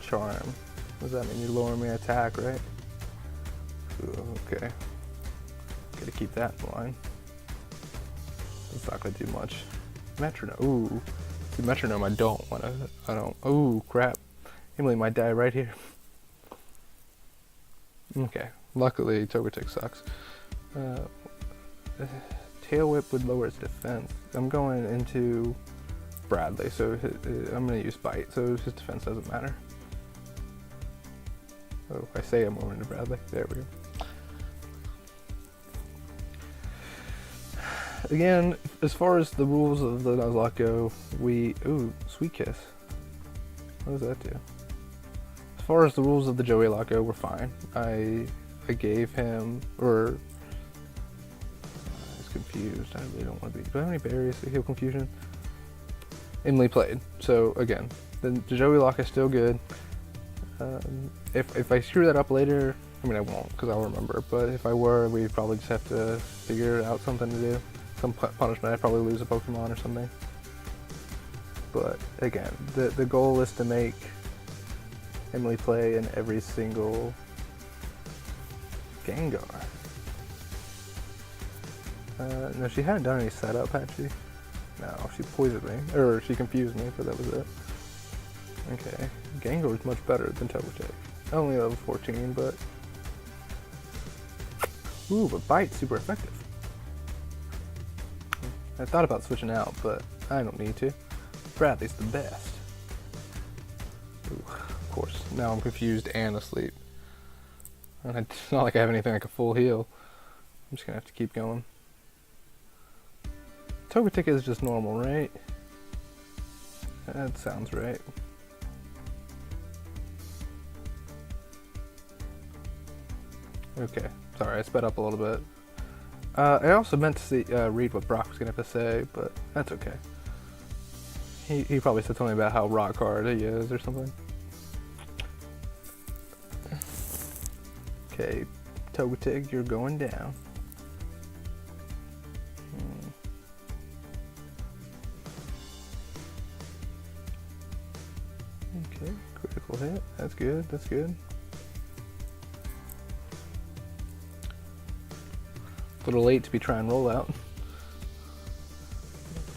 Charm. What does that mean? You lower my attack, right? Ooh, okay. Gotta keep that in line. It's not gonna do much. Metronome. Ooh. See, Metronome, I don't. Ooh, crap. Emily might die right here. Okay. Luckily, Togetic sucks. Tail Whip would lower its defense. I'm going into Bradley, so I'm going to use Bite, so his defense doesn't matter. Oh, I say I'm going into Bradley. There we go. Again, as far as the rules of the Nuzlocke go, ooh, Sweet Kiss. What does that do? As far as the rules of the Joey-Locke go, we're fine. I gave him, or he's confused. I really don't want to be. Do I have any berries to heal confusion? Emily played, so again, the Joey-Locke is still good. If I screw that up later, I mean I won't, because I'll remember. But if I were, we'd probably just have to figure out something to do. Some punishment. I'd probably lose a Pokemon or something. But again, the goal is to make Emily play in every single Gengar. No, she hadn't done any setup, had she? No, she poisoned me. Or she confused me, but that was it. Okay. Gengar is much better than Togetic. Only level 14, but... Ooh, but Bite's super effective. I thought about switching out, but I don't need to. Bradley's the best. Ooh, of course, now I'm confused and asleep. And it's not like I have anything like a full heal. I'm just gonna have to keep going. Togetic is just normal, right? That sounds right. Okay, sorry, I sped up a little bit. I also meant to read what Brock was gonna have to say, but that's okay. He probably said something about how rock hard he is or something. Okay, Togetic, you're going down. Okay, critical hit. That's good, that's good. A little late to be trying rollout.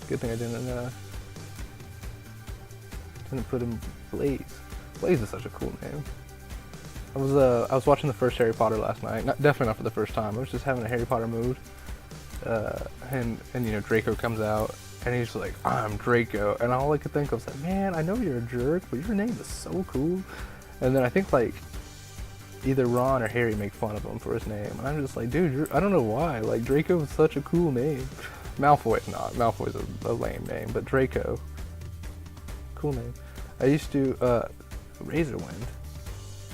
Good thing I didn't put in Blaze. Blaze is such a cool name. I was watching the first Harry Potter last night. Definitely not for the first time. I was just having a Harry Potter mood. And you know, Draco comes out and he's like, I'm Draco, and all I could think of was like, man, I know you're a jerk, but your name is so cool. And then I think like either Ron or Harry make fun of him for his name, and I'm just like, dude, I don't know why. Like, Draco is such a cool name. Malfoy's not. Malfoy's a lame name, but Draco, cool name. I used to Razorwind.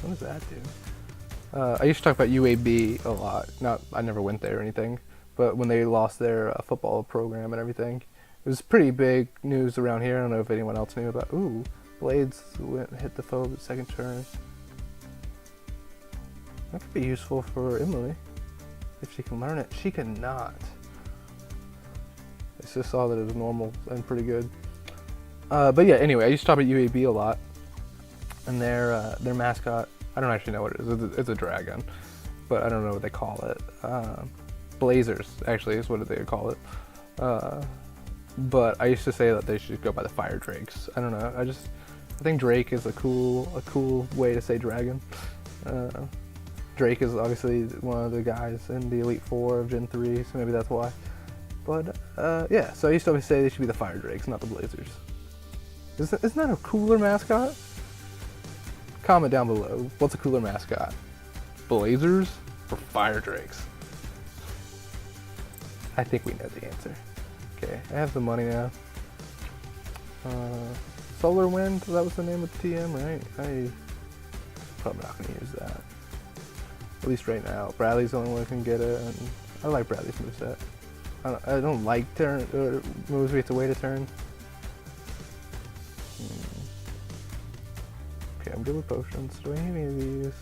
What does that do? I used to talk about UAB a lot. I never went there or anything, but when they lost their football program and everything, it was pretty big news around here. I don't know if anyone else knew about. Ooh, Blades hit the foe the second turn. That could be useful for Emily if she can learn it. She cannot. I just saw that it was normal and pretty good. But yeah, anyway, I used to talk about UAB a lot, and their mascot, I don't actually know what it is. It's a dragon, but I don't know what they call it. Blazers, actually, is what they call it. But I used to say that they should go by the Fire Drakes. I don't know. I think Drake is a cool way to say dragon. Drake is obviously one of the guys in the Elite Four of Gen 3, so maybe that's why. But yeah, so I used to always say they should be the Fire Drakes, not the Blazers. Isn't that a cooler mascot? Comment down below. What's a cooler mascot? Blazers or Fire Drakes? I think we know the answer. Okay, I have the money now. Solar Wind, that was the name of the TM, right? I'm probably not going to use that. At least right now. Bradley's the only one who can get it, and I like Bradley's moveset. I don't like moves we have to wait a turn. Okay, I'm good with potions. Do I need any of these?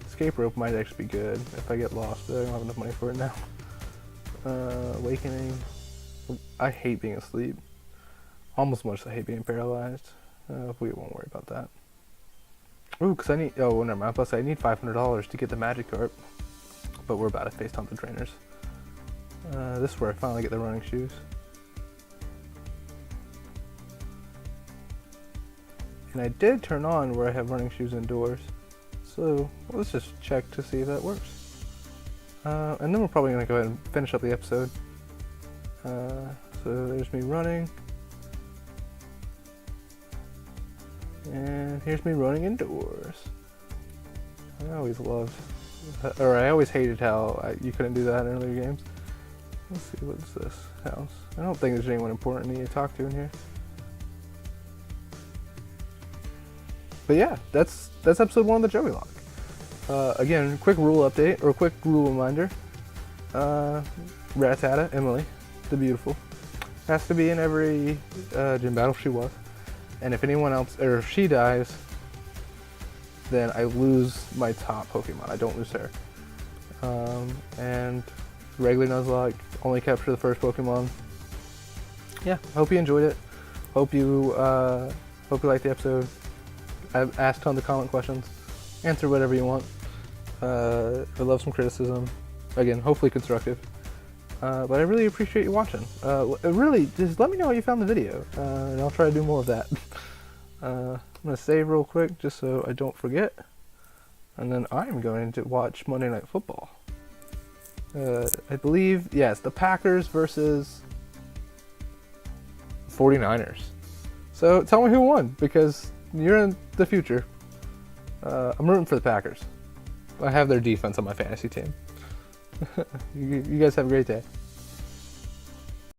Escape rope might actually be good if I get lost, but I don't have enough money for it now. Awakening. I hate being asleep. Almost as much as I hate being paralyzed. We won't worry about that. Ooh, because I need... Oh, never mind. Plus, I need $500 to get the Magikarp. But we're about to face tons of trainers. This is where I finally get the running shoes. And I did turn on where I have running shoes indoors. So, let's just check to see if that works. And then we're probably going to go ahead and finish up the episode. So there's me running. And here's me running indoors. I always loved, or I always hated how you couldn't do that in other games. Let's see, what's this house? I don't think there's anyone important to talk to in here. But yeah, that's episode 1 of the Joey-Locke. Again, quick rule update, or quick rule reminder. Rattata, Emily, the beautiful, has to be in every gym battle. She was. And if anyone else, or if she dies, then I lose my top Pokemon. I don't lose her. And regular Nuzlocke, only capture the first Pokemon. Yeah, hope you enjoyed it. Hope you liked the episode. I've asked tons of comment questions. Answer whatever you want. I love some criticism. Again, hopefully constructive. But I really appreciate you watching. Really, just let me know how you found the video, and I'll try to do more of that. I'm going to save real quick just so I don't forget. And then I'm going to watch Monday Night Football. I believe, yes, the Packers versus 49ers. So tell me who won, because you're in the future. I'm rooting for the Packers. I have their defense on my fantasy team. You guys have a great day.